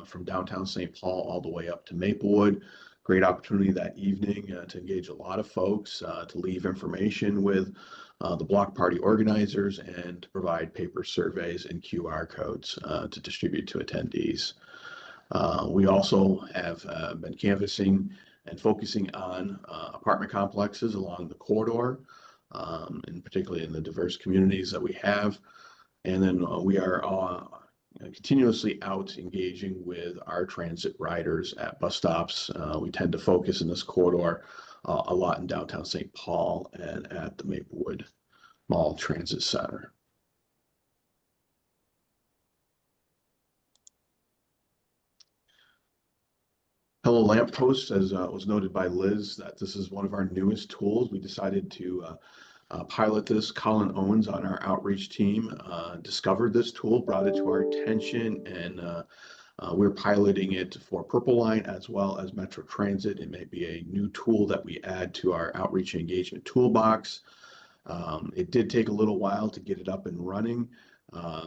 from downtown St. Paul all the way up to Maplewood. Great opportunity that evening to engage a lot of folks, to leave information with the block party organizers, and to provide paper surveys and QR codes to distribute to attendees. We also have been canvassing and focusing on apartment complexes along the corridor, and particularly in the diverse communities that we have. And then we are continuously out engaging with our transit riders at bus stops. We tend to focus in this corridor a lot in downtown St. Paul and at the Maplewood Mall Transit Center. Hello Lamppost, as was noted by Liz, that this is one of our newest tools. We decided to pilot this. Colin Owens on our outreach team discovered this tool, brought it to our attention, and we're piloting it for Purple Line as well as Metro Transit. It may be a new tool that we add to our outreach and engagement toolbox. It did take a little while to get it up and running.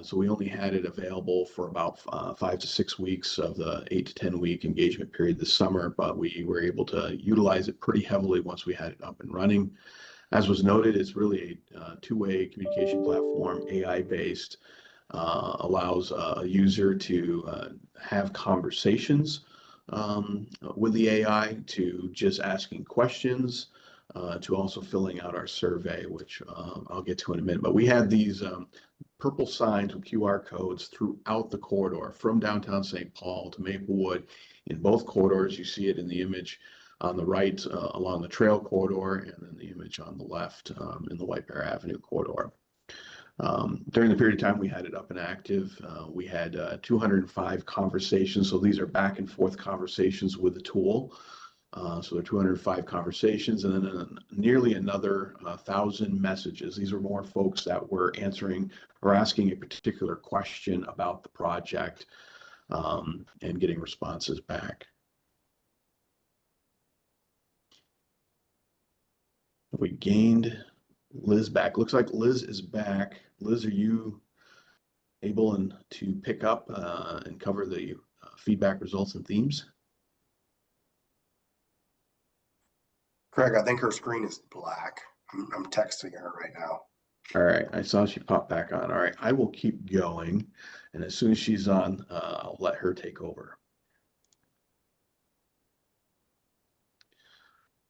So we only had it available for about 5 to 6 weeks of the 8 to 10 week engagement period this summer, but we were able to utilize it pretty heavily once we had it up and running. As was noted, it's really a two-way communication platform, AI-based, allows a user to have conversations with the AI, to just asking questions, to also filling out our survey, which I'll get to in a minute. But we had these purple signs with QR codes throughout the corridor from downtown St. Paul to Maplewood. In both corridors, you see it in the image on the right along the trail corridor, and then the image on the left in the White Bear Avenue corridor. During the period of time we had it up and active, we had 205 conversations. So these are back and forth conversations with the tool. So there are 205 conversations, and then nearly another 1,000 messages. These are more folks that were answering or asking a particular question about the project and getting responses back. We gained Liz back. Looks like Liz is back. Liz, are you able to pick up and cover the feedback, results, and themes? Craig, I think her screen is black. I'm texting her right now. All right, I saw she popped back on. All right, I will keep going, and as soon as she's on, I'll let her take over.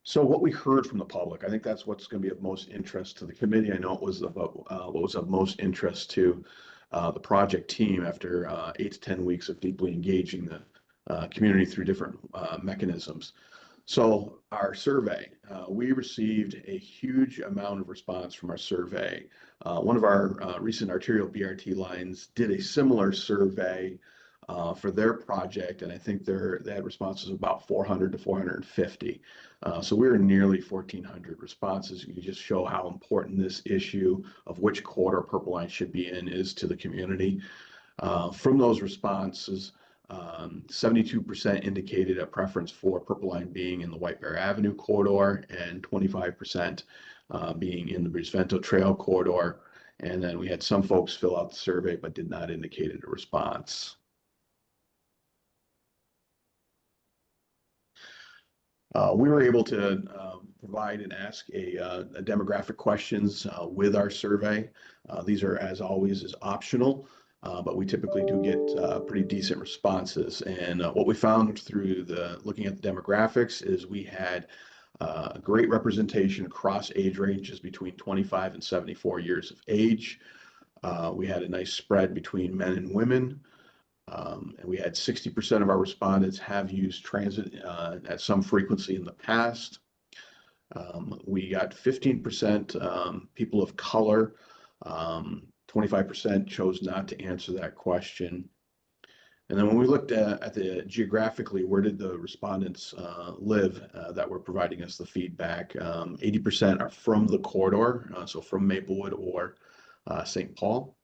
So what we heard from the public, I think that's what's going to be of most interest to the committee. I know it was about what was of most interest to the project team after 8 to 10 weeks of deeply engaging the community through different mechanisms. So our survey, we received a huge amount of response from our survey. One of our recent arterial BRT lines did a similar survey for their project, and I think they had responses of about 400 to 450. So we were nearly 1,400 responses. You can just show how important this issue of which corridor Purple Line should be in is to the community. From those responses, 72% indicated a preference for Purple Line being in the White Bear Avenue corridor, and 25% being in the Brisvento Trail corridor. And then we had some folks fill out the survey but did not indicate a response. We were able to provide and ask a demographic questions with our survey. These are, as always, is optional, but we typically do get pretty decent responses. And what we found through looking at the demographics is we had a great representation across age ranges between 25 and 74 years of age. We had a nice spread between men and women. And we had 60% of our respondents have used transit at some frequency in the past. We got 15% people of color. 25% chose not to answer that question. And then when we looked at the geographically, where did the respondents live that were providing us the feedback, 80% are from the corridor, so from Maplewood or St. Paul.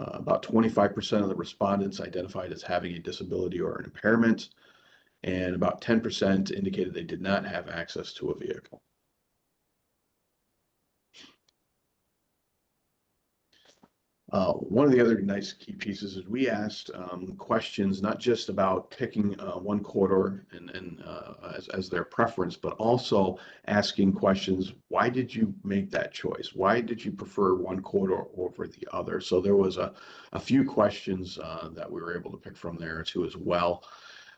About 25% of the respondents identified as having a disability or an impairment, and about 10% indicated they did not have access to a vehicle. One of the other nice key pieces is we asked questions not just about picking one corridor and as their preference, but also asking questions, why did you make that choice? Why did you prefer one corridor over the other? So there was a few questions that we were able to pick from there too as well.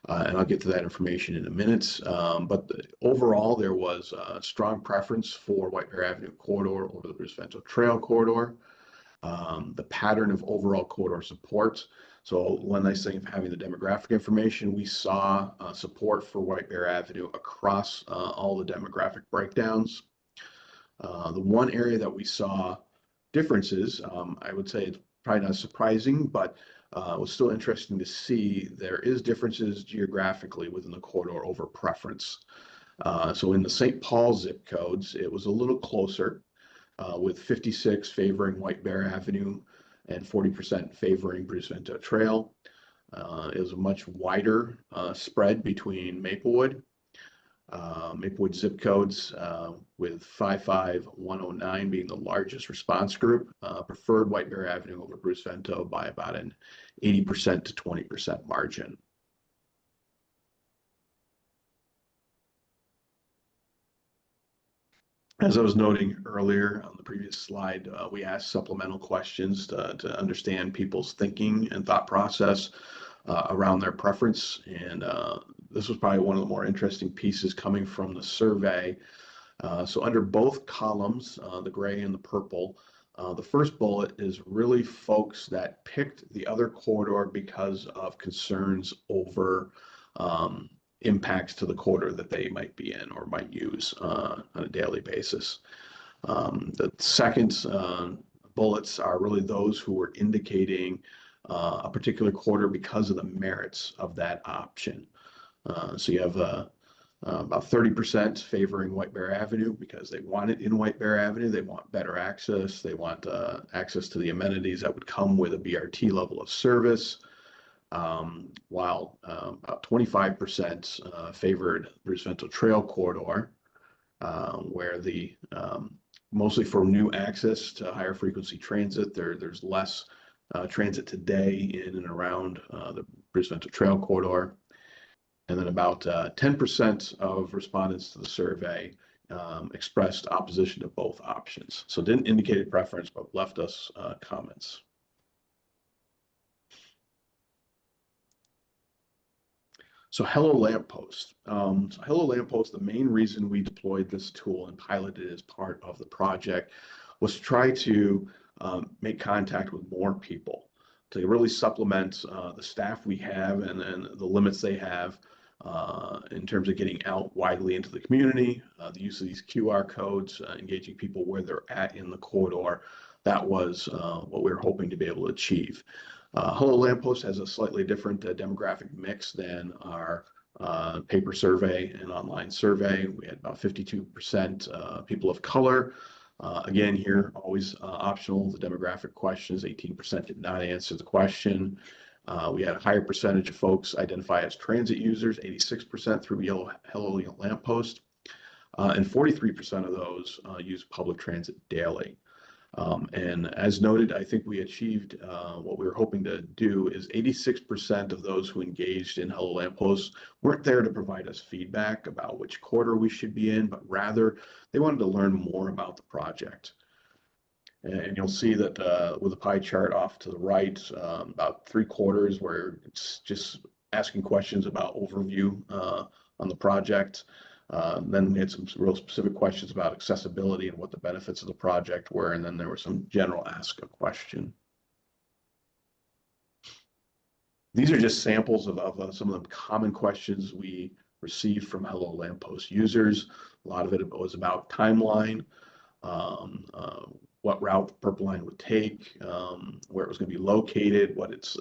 And I'll get to that information in a minute. But overall, there was a strong preference for White Bear Avenue corridor over the Brisvento Trail corridor. The pattern of overall corridor support. So one nice thing of having the demographic information, we saw support for White Bear Avenue across all the demographic breakdowns. The one area that we saw differences, I would say it's probably not surprising, but it was still interesting to see there is differences geographically within the corridor over preference. So in the St. Paul zip codes, it was a little closer. With 56 favoring White Bear Avenue and 40% favoring Brisvento Trail. It was a much wider spread between Maplewood. Maplewood zip codes, with 55109 being the largest response group, preferred White Bear Avenue over Bruce Vento by about an 80% to 20% margin. As I was noting earlier on the previous slide, we asked supplemental questions to understand people's thinking and thought process around their preference. And this was probably one of the more interesting pieces coming from the survey. So under both columns, the gray and the purple, the first bullet is really folks that picked the other corridor because of concerns over impacts to the corridor that they might be in or might use on a daily basis. The second bullets are really those who were indicating a particular corridor because of the merits of that option. So you have about 30% favoring White Bear Avenue because they want it in White Bear Avenue. They want better access. They want access to the amenities that would come with a BRT level of service. While about 25% favored Bruce Vento Trail Corridor, where the mostly for new access to higher frequency transit, there's less transit today in and around the Bruce Vento Trail Corridor. And then about 10% of respondents to the survey expressed opposition to both options. So didn't indicate a preference, but left us comments. So Hello Lamppost. So Hello Lamppost, the main reason we deployed this tool and piloted it as part of the project was to try to make contact with more people to really supplement the staff we have and the limits they have in terms of getting out widely into the community, the use of these QR codes, engaging people where they're at in the corridor. That was what we were hoping to be able to achieve. Hello Lamppost has a slightly different demographic mix than our paper survey and online survey. We had about 52% people of color. Again, here, always optional. The demographic questions, 18% did not answer the question. We had a higher percentage of folks identify as transit users, 86% through Hello Lamppost, and 43% of those use public transit daily. And as noted, I think we achieved what we were hoping to do is 86% of those who engaged in Hello Lamppost weren't there to provide us feedback about which quarter we should be in, but rather they wanted to learn more about the project. And you'll see that with the pie chart off to the right, about 3/4 where it's just asking questions about overview on the project. Then we had some real specific questions about accessibility and what the benefits of the project were. And then there was some general ask a question. These are just samples of some of the common questions we received from Hello Lamppost users. A lot of it was about timeline, what route Purple Line would take, where it was going to be located, what its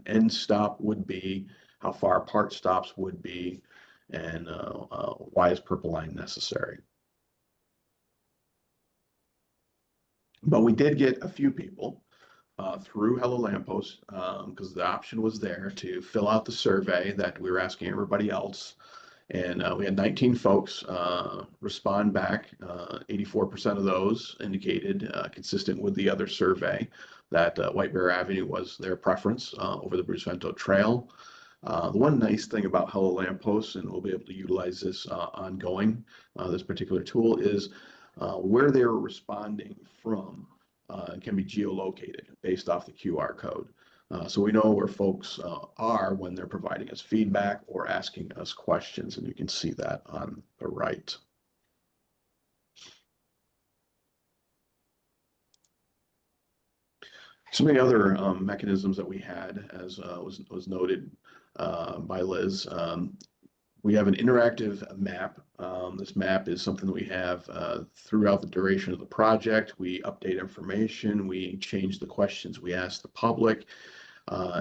end stop would be, how far apart stops would be, and why is Purple Line necessary. But we did get a few people through Hello Lamppost because the option was there to fill out the survey that we were asking everybody else. And we had 19 folks respond back. 84% of those indicated, consistent with the other survey, that White Bear Avenue was their preference over the Bruce Vento Trail. The one nice thing about Hello Lamppost, and we'll be able to utilize this ongoing, this particular tool, is where they were responding from can be geolocated based off the QR code. So we know where folks are when they're providing us feedback or asking us questions, and you can see that on the right. Some of the other mechanisms that we had, as was noted by Liz, we have an interactive map. This map is something that we have throughout the duration of the project. We update information, we change the questions we ask the public.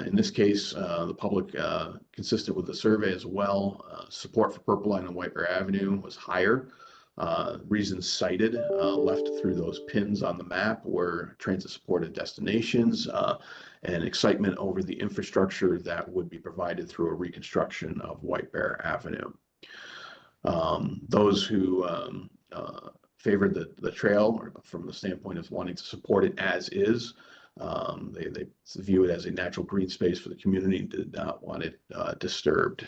In this case, the public, consistent with the survey as well, support for Purple Line on White Bear Avenue was higher. Reasons cited left through those pins on the map were transit-supported destinations and excitement over the infrastructure that would be provided through a reconstruction of White Bear Avenue. Those who favored the trail from the standpoint of wanting to support it as is. They view it as a natural green space for the community and did not want it disturbed.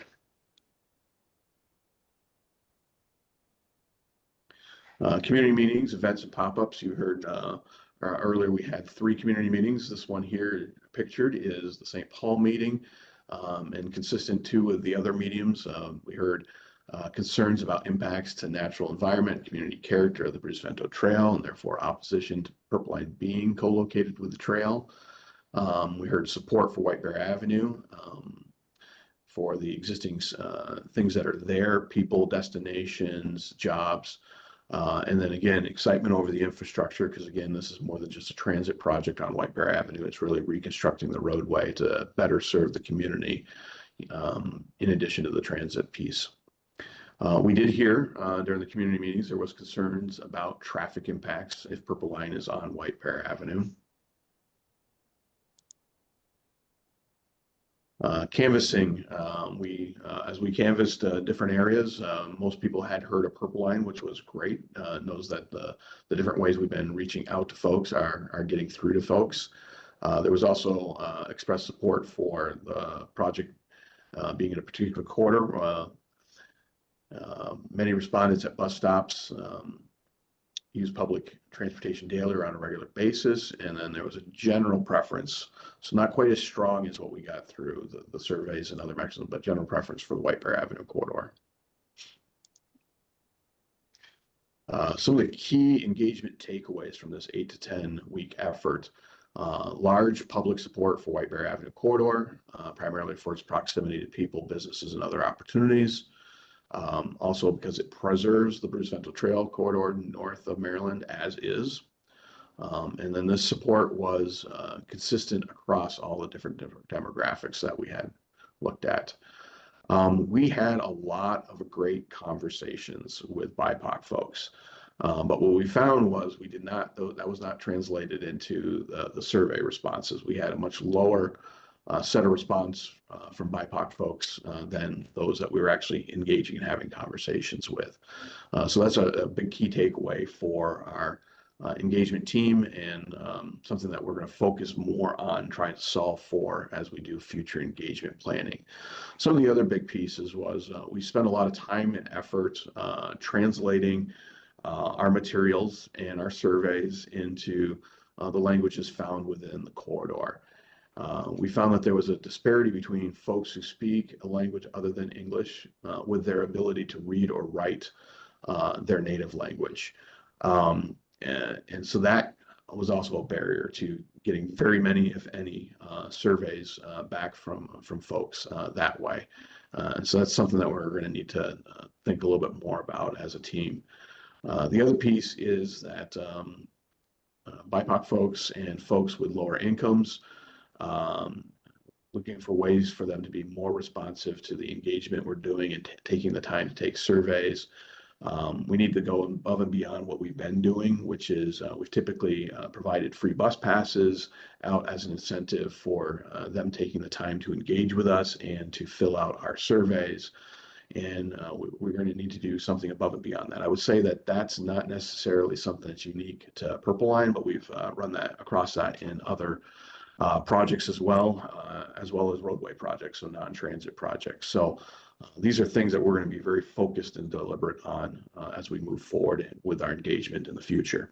Community meetings, events, and pop-ups. You heard earlier we had 3 community meetings. This one here pictured is the St. Paul meeting, and consistent too with the other mediums. We heard concerns about impacts to natural environment, community character of the Bruce Vento Trail, and therefore opposition to Purple Line being co-located with the trail. We heard support for White Bear Avenue, for the existing things that are there, people, destinations, jobs. And then again, excitement over the infrastructure, because again, this is more than just a transit project on White Bear Avenue. It's really reconstructing the roadway to better serve the community, in addition to the transit piece. We did hear during the community meetings, there was concerns about traffic impacts if Purple Line is on White Bear Avenue. Canvassing, as we canvassed different areas, most people had heard of Purple Line, which was great. Knows that the different ways we've been reaching out to folks are getting through to folks. There was also expressed support for the project being in a particular corridor. Many respondents at bus stops use public transportation daily or on a regular basis, and then there was a general preference, so not quite as strong as what we got through the surveys and other mechanisms, but general preference for the White Bear Avenue corridor. Some of the key engagement takeaways from this 8 to 10 week effort: large public support for White Bear Avenue corridor, primarily for its proximity to people, businesses, and other opportunities. Also because it preserves the Bruce Vento Trail corridor north of Maryland as is. And then this support was consistent across all the different demographics that we had looked at. We had a lot of great conversations with BIPOC folks. But what we found was that was not translated into the survey responses. We had a much lower set of response from BIPOC folks than those that we were actually engaging and having conversations with. So that's a big key takeaway for our engagement team, and something that we're going to focus more on trying to solve for as we do future engagement planning. Some of the other big pieces was we spent a lot of time and effort translating our materials and our surveys into the languages found within the corridor. We found that there was a disparity between folks who speak a language other than English with their ability to read or write their native language. And so that was also a barrier to getting very many, if any, surveys back from folks that way. So that's something that we're going to need to think a little bit more about as a team. The other piece is that BIPOC folks and folks with lower incomes, looking for ways for them to be more responsive to the engagement we're doing and taking the time to take surveys. We need to go above and beyond what we've been doing, which is we've typically provided free bus passes out as an incentive for them taking the time to engage with us and to fill out our surveys. And we're going to need to do something above and beyond that. I would say that that's not necessarily something that's unique to Purple Line, but we've run that across that in other projects as well as roadway projects, so non-transit projects. So these are things that we're going to be very focused and deliberate on as we move forward with our engagement in the future.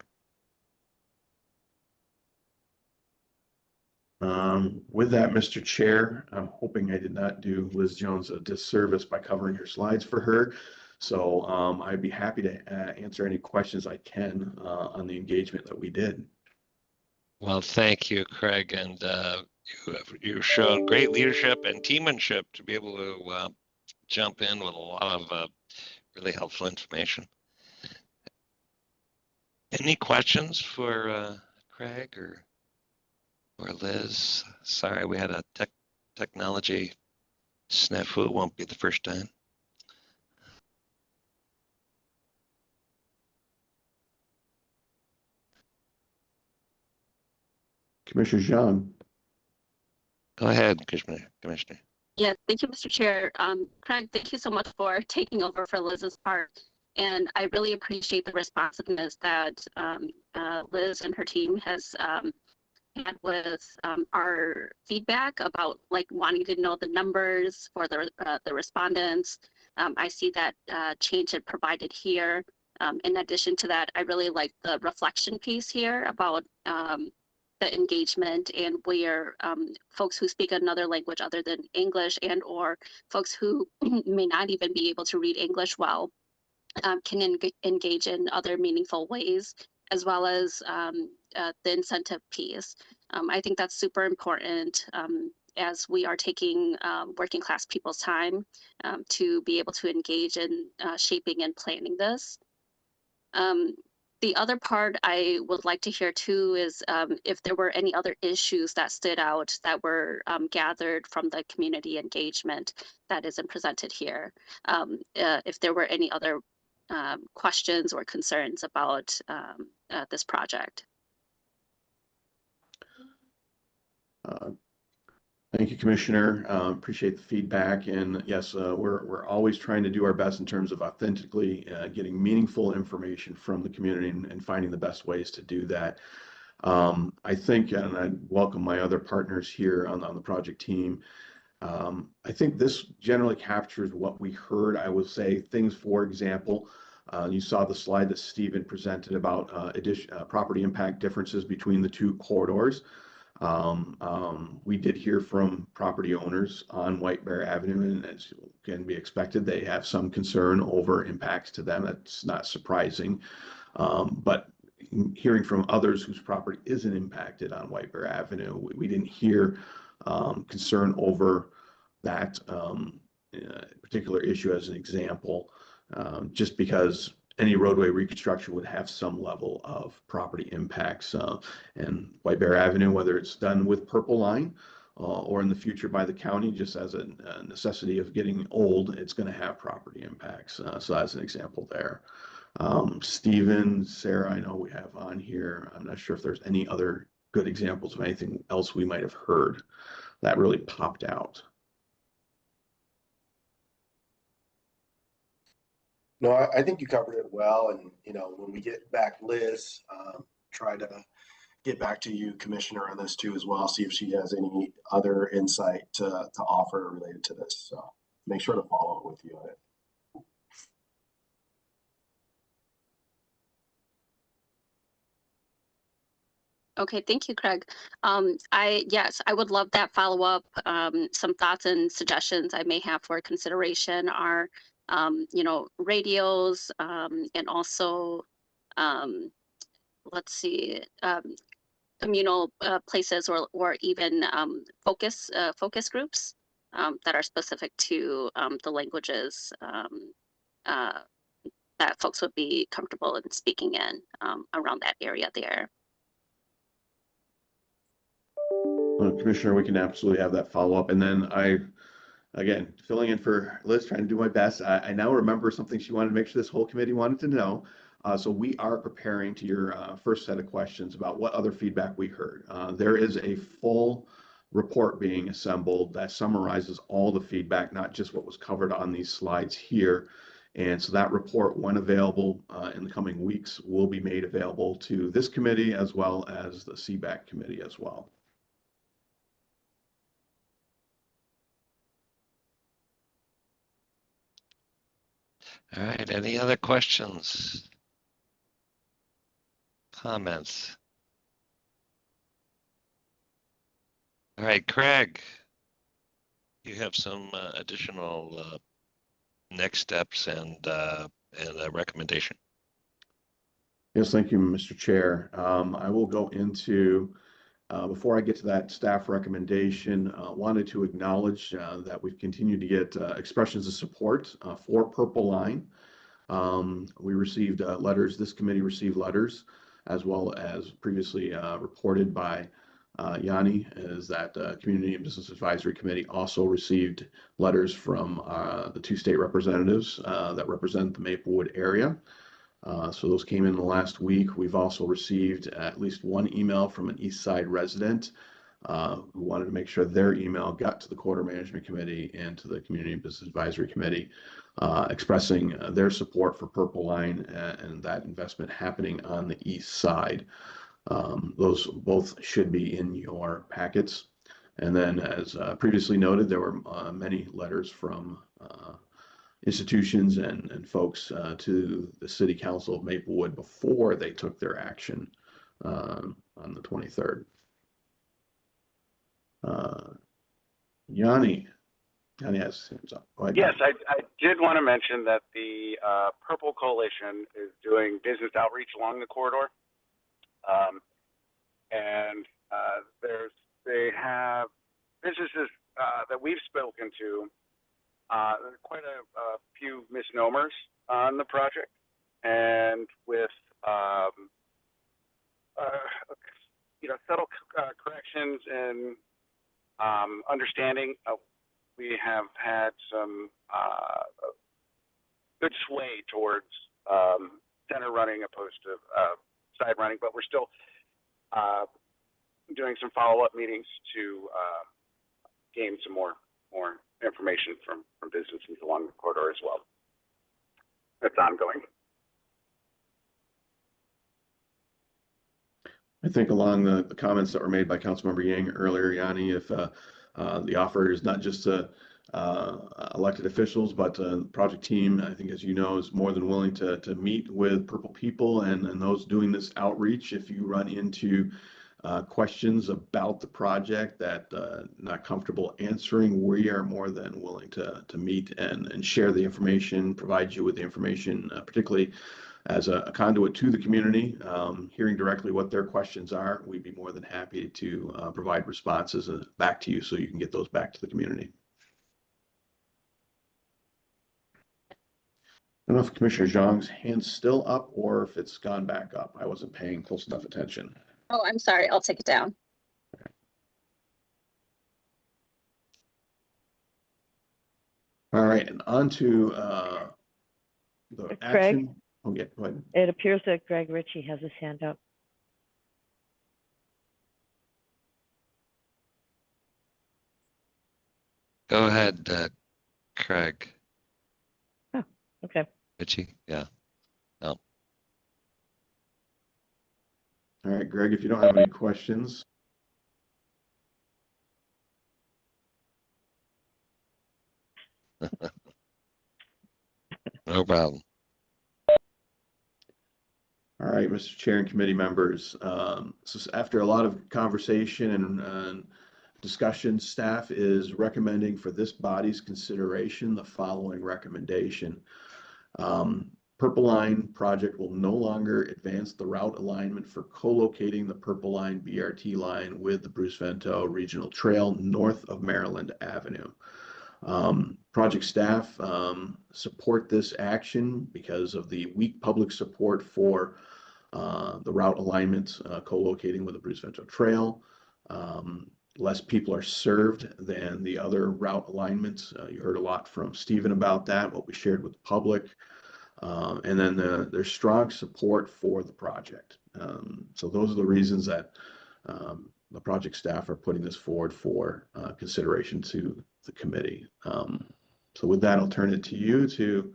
With that, Mr. Chair, I'm hoping I did not do Liz Jones a disservice by covering her slides for her. So I'd be happy to answer any questions I can on the engagement that we did. Well, thank you, Craig, and you showed great leadership and teammanship to be able to jump in with a lot of really helpful information. Any questions for Craig or Liz? Sorry, we had a technology snafu. It won't be the first time. Commissioner Jean. Go ahead, Commissioner. Yes, thank you, Mr. Chair. Craig, thank you so much for taking over for Liz's part. And I really appreciate the responsiveness that Liz and her team has had with our feedback about like wanting to know the numbers for the respondents. I see that change had provided here. In addition to that, I really like the reflection piece here about the engagement and where folks who speak another language other than English and or folks who may not even be able to read English well can engage in other meaningful ways, as well as the incentive piece. I think that's super important as we are taking working class people's time to be able to engage in shaping and planning this. The other part I would like to hear too is if there were any other issues that stood out that were gathered from the community engagement that isn't presented here. If there were any other questions or concerns about this project. Thank you, Commissioner. Appreciate the feedback. And yes, we're always trying to do our best in terms of authentically getting meaningful information from the community and finding the best ways to do that. I think, and I welcome my other partners here on the project team. I think this generally captures what we heard. I would say things, for example, you saw the slide that Stephen presented about property impact differences between the two corridors. We did hear from property owners on White Bear Avenue, and as can be expected, they have some concern over impacts to them. That's not surprising. But hearing from others whose property isn't impacted on White Bear Avenue, we didn't hear concern over that particular issue as an example, just because any roadway reconstruction would have some level of property impacts. And White Bear Avenue, whether it's done with Purple Line or in the future by the county, just as a necessity of getting old, it's going to have property impacts. So that's an example there. Stephen, Sarah, I know we have on here. I'm not sure if there's any other good examples of anything else we might have heard that really popped out. No, I think you covered it well. And, when we get back, Liz, try to get back to you, Commissioner, on this too as well. See if she has any other insight to offer related to this. So make sure to follow up with you on it. Okay, thank you, Craig. Yes, I would love that follow-up. Some thoughts and suggestions I may have for consideration are, radios and also, let's see, communal places or even focus groups that are specific to the languages that folks would be comfortable in speaking in around that area there. Commissioner, we can absolutely have that follow up. And then again, filling in for Liz, trying to do my best. I now remember something she wanted to make sure this whole committee wanted to know. So we are preparing to your first set of questions about what other feedback we heard. There is a full report being assembled that summarizes all the feedback, not just what was covered on these slides here. And so that report, when available in the coming weeks, will be made available to this committee as well as the CBAC committee as well. All right, any other questions? Comments? All right, Craig, you have some additional next steps and a recommendation. Yes, thank you, Mr. Chair. I will go into, before I get to that staff recommendation, wanted to acknowledge that we've continued to get expressions of support for Purple Line. We received letters, this committee received letters, as well as previously reported by Yanni, is that Community and Business Advisory Committee also received letters from the two state representatives that represent the Maplewood area. So those came in the last week. We've also received at least one email from an East Side resident who wanted to make sure their email got to the Corridor Management Committee and to the Community Business Advisory Committee, expressing their support for Purple Line and that investment happening on the east side. Those both should be in your packets. And then, as previously noted, there were many letters from institutions and folks to the City Council of Maplewood before they took their action on the 23rd. Yanni has his hands up. Go ahead, yes, Yanni. I did want to mention that the Purple Coalition is doing business outreach along the corridor. And they have businesses that we've spoken to, quite a few misnomers on the project, and with subtle corrections and understanding, we have had some good sway towards center running opposed to side running, but we're still doing some follow-up meetings to gain some more information from businesses along the corridor as well. That's ongoing. I think along the comments that were made by Councilmember Yang earlier, Yanni, if the offer is not just to elected officials, but the project team, I think, as you know, is more than willing to meet with Purple people and those doing this outreach. If you run into questions about the project that not comfortable answering, we are more than willing to meet and share the information, provide you with the information, particularly as a conduit to the community, hearing directly what their questions are. We'd be more than happy to provide responses back to you so you can get those back to the community. I don't know if Commissioner Zhang's hand's still up or if it's gone back up. I wasn't paying close enough attention. Oh, I'm sorry. I'll take it down. All right, and on to the Craig? action. Oh, yeah, go ahead. It appears that Greg Ritchie has his hand up. Go ahead, Craig. Oh, okay. Richie, yeah. No. All right, Greg, if you don't have any questions. No problem. All right, Mr. Chair and committee members. So after a lot of conversation and discussion, staff is recommending for this body's consideration the following recommendation. Purple Line project will no longer advance the route alignment for co-locating the Purple Line BRT line with the Bruce Vento Regional Trail north of Maryland Avenue. Project staff support this action because of the weak public support for the route alignment co-locating with the Bruce Vento Trail. Less people are served than the other route alignments. You heard a lot from Stephen about that, what we shared with the public. And then there's strong support for the project. So those are the reasons that the project staff are putting this forward for consideration to the committee. So with that, I'll turn it to you to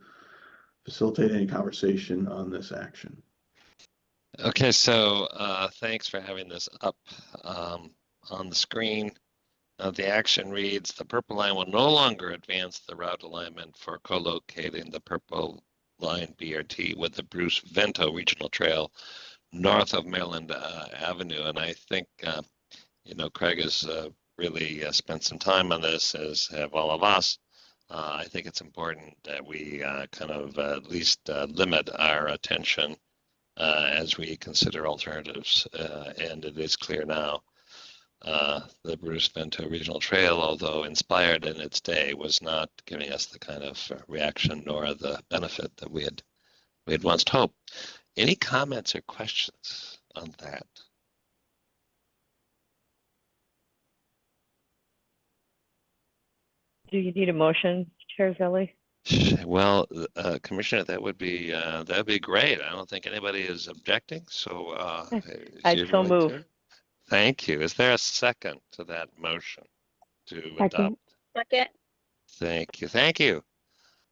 facilitate any conversation on this action. Okay, so thanks for having this up on the screen. The action reads, the Purple Line will no longer advance the route alignment for co-locating the Purple Line BRT with the Bruce Vento Regional Trail north of Maryland Avenue. And I think, Craig has really spent some time on this, as have all of us. I think it's important that we kind of at least limit our attention as we consider alternatives. And it is clear now the Bruce Vento Regional Trail, although inspired in its day, was not giving us the kind of reaction nor the benefit that we had once hoped. Any comments or questions on that? Do you need a motion, Chair Zelli? Well, Commissioner, that would be great. I don't think anybody is objecting, so I'd so move. Thank you. Is there a second to that motion to Second. adopt? Second. Thank you. Thank you.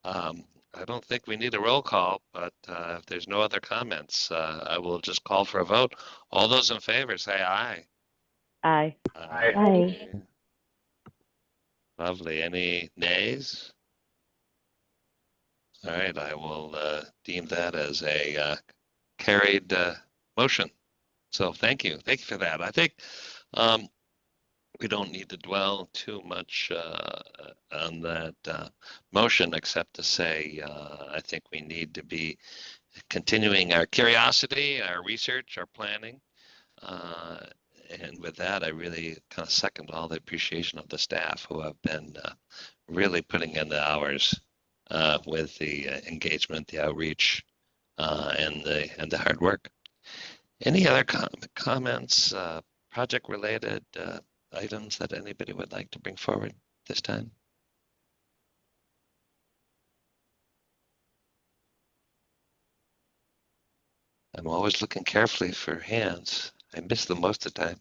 I don't think we need a roll call, but if there's no other comments, I will just call for a vote. All those in favor say aye. Aye. Aye. Aye. Lovely. Any nays? All right, I will deem that as a carried motion. So thank you. Thank you for that. I think we don't need to dwell too much on that motion, except to say I think we need to be continuing our curiosity, our research, our planning. And with that, I really kind of second all the appreciation of the staff who have been really putting in the hours with the engagement, the outreach, and the hard work. Any other comments, project-related items that anybody would like to bring forward this time? I'm always looking carefully for hands. I miss them most of the time.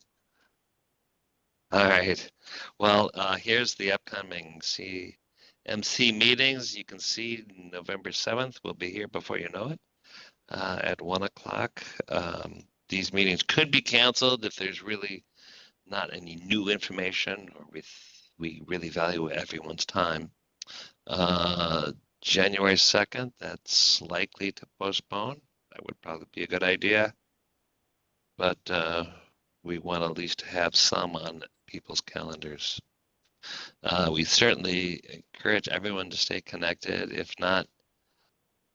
All right. Well, here's the upcoming CMC meetings. You can see November 7th. We'll be here before you know it at 1 o'clock. These meetings could be canceled if there's really not any new information, or we really value everyone's time. January 2nd, that's likely to postpone. That would probably be a good idea. But we want at least to have some on people's calendars. We certainly encourage everyone to stay connected. If not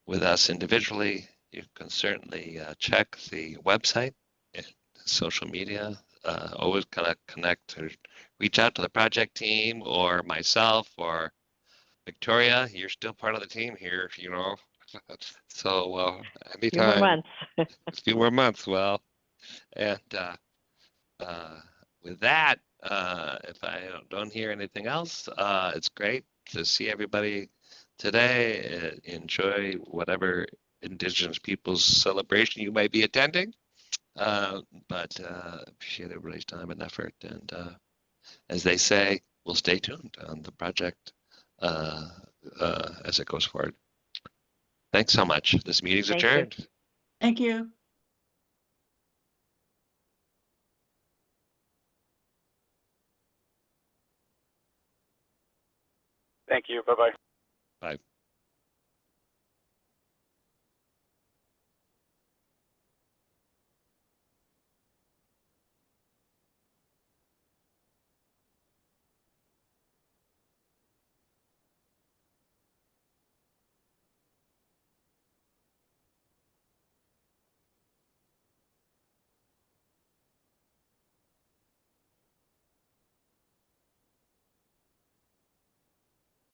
with us individually, you can certainly check the website and social media. Always kind of connect or reach out to the project team or myself or Victoria. You're still part of the team here, you know. So anytime. Few more months. A few more months. Well, and with that, if I don't hear anything else, it's great to see everybody today. Enjoy whatever Indigenous peoples celebration you might be attending. But appreciate everybody's time and effort. And as they say, we'll stay tuned on the project as it goes forward. Thanks so much. This meeting's Thank you. adjourned. Thank you. Thank you. Bye-bye. Bye.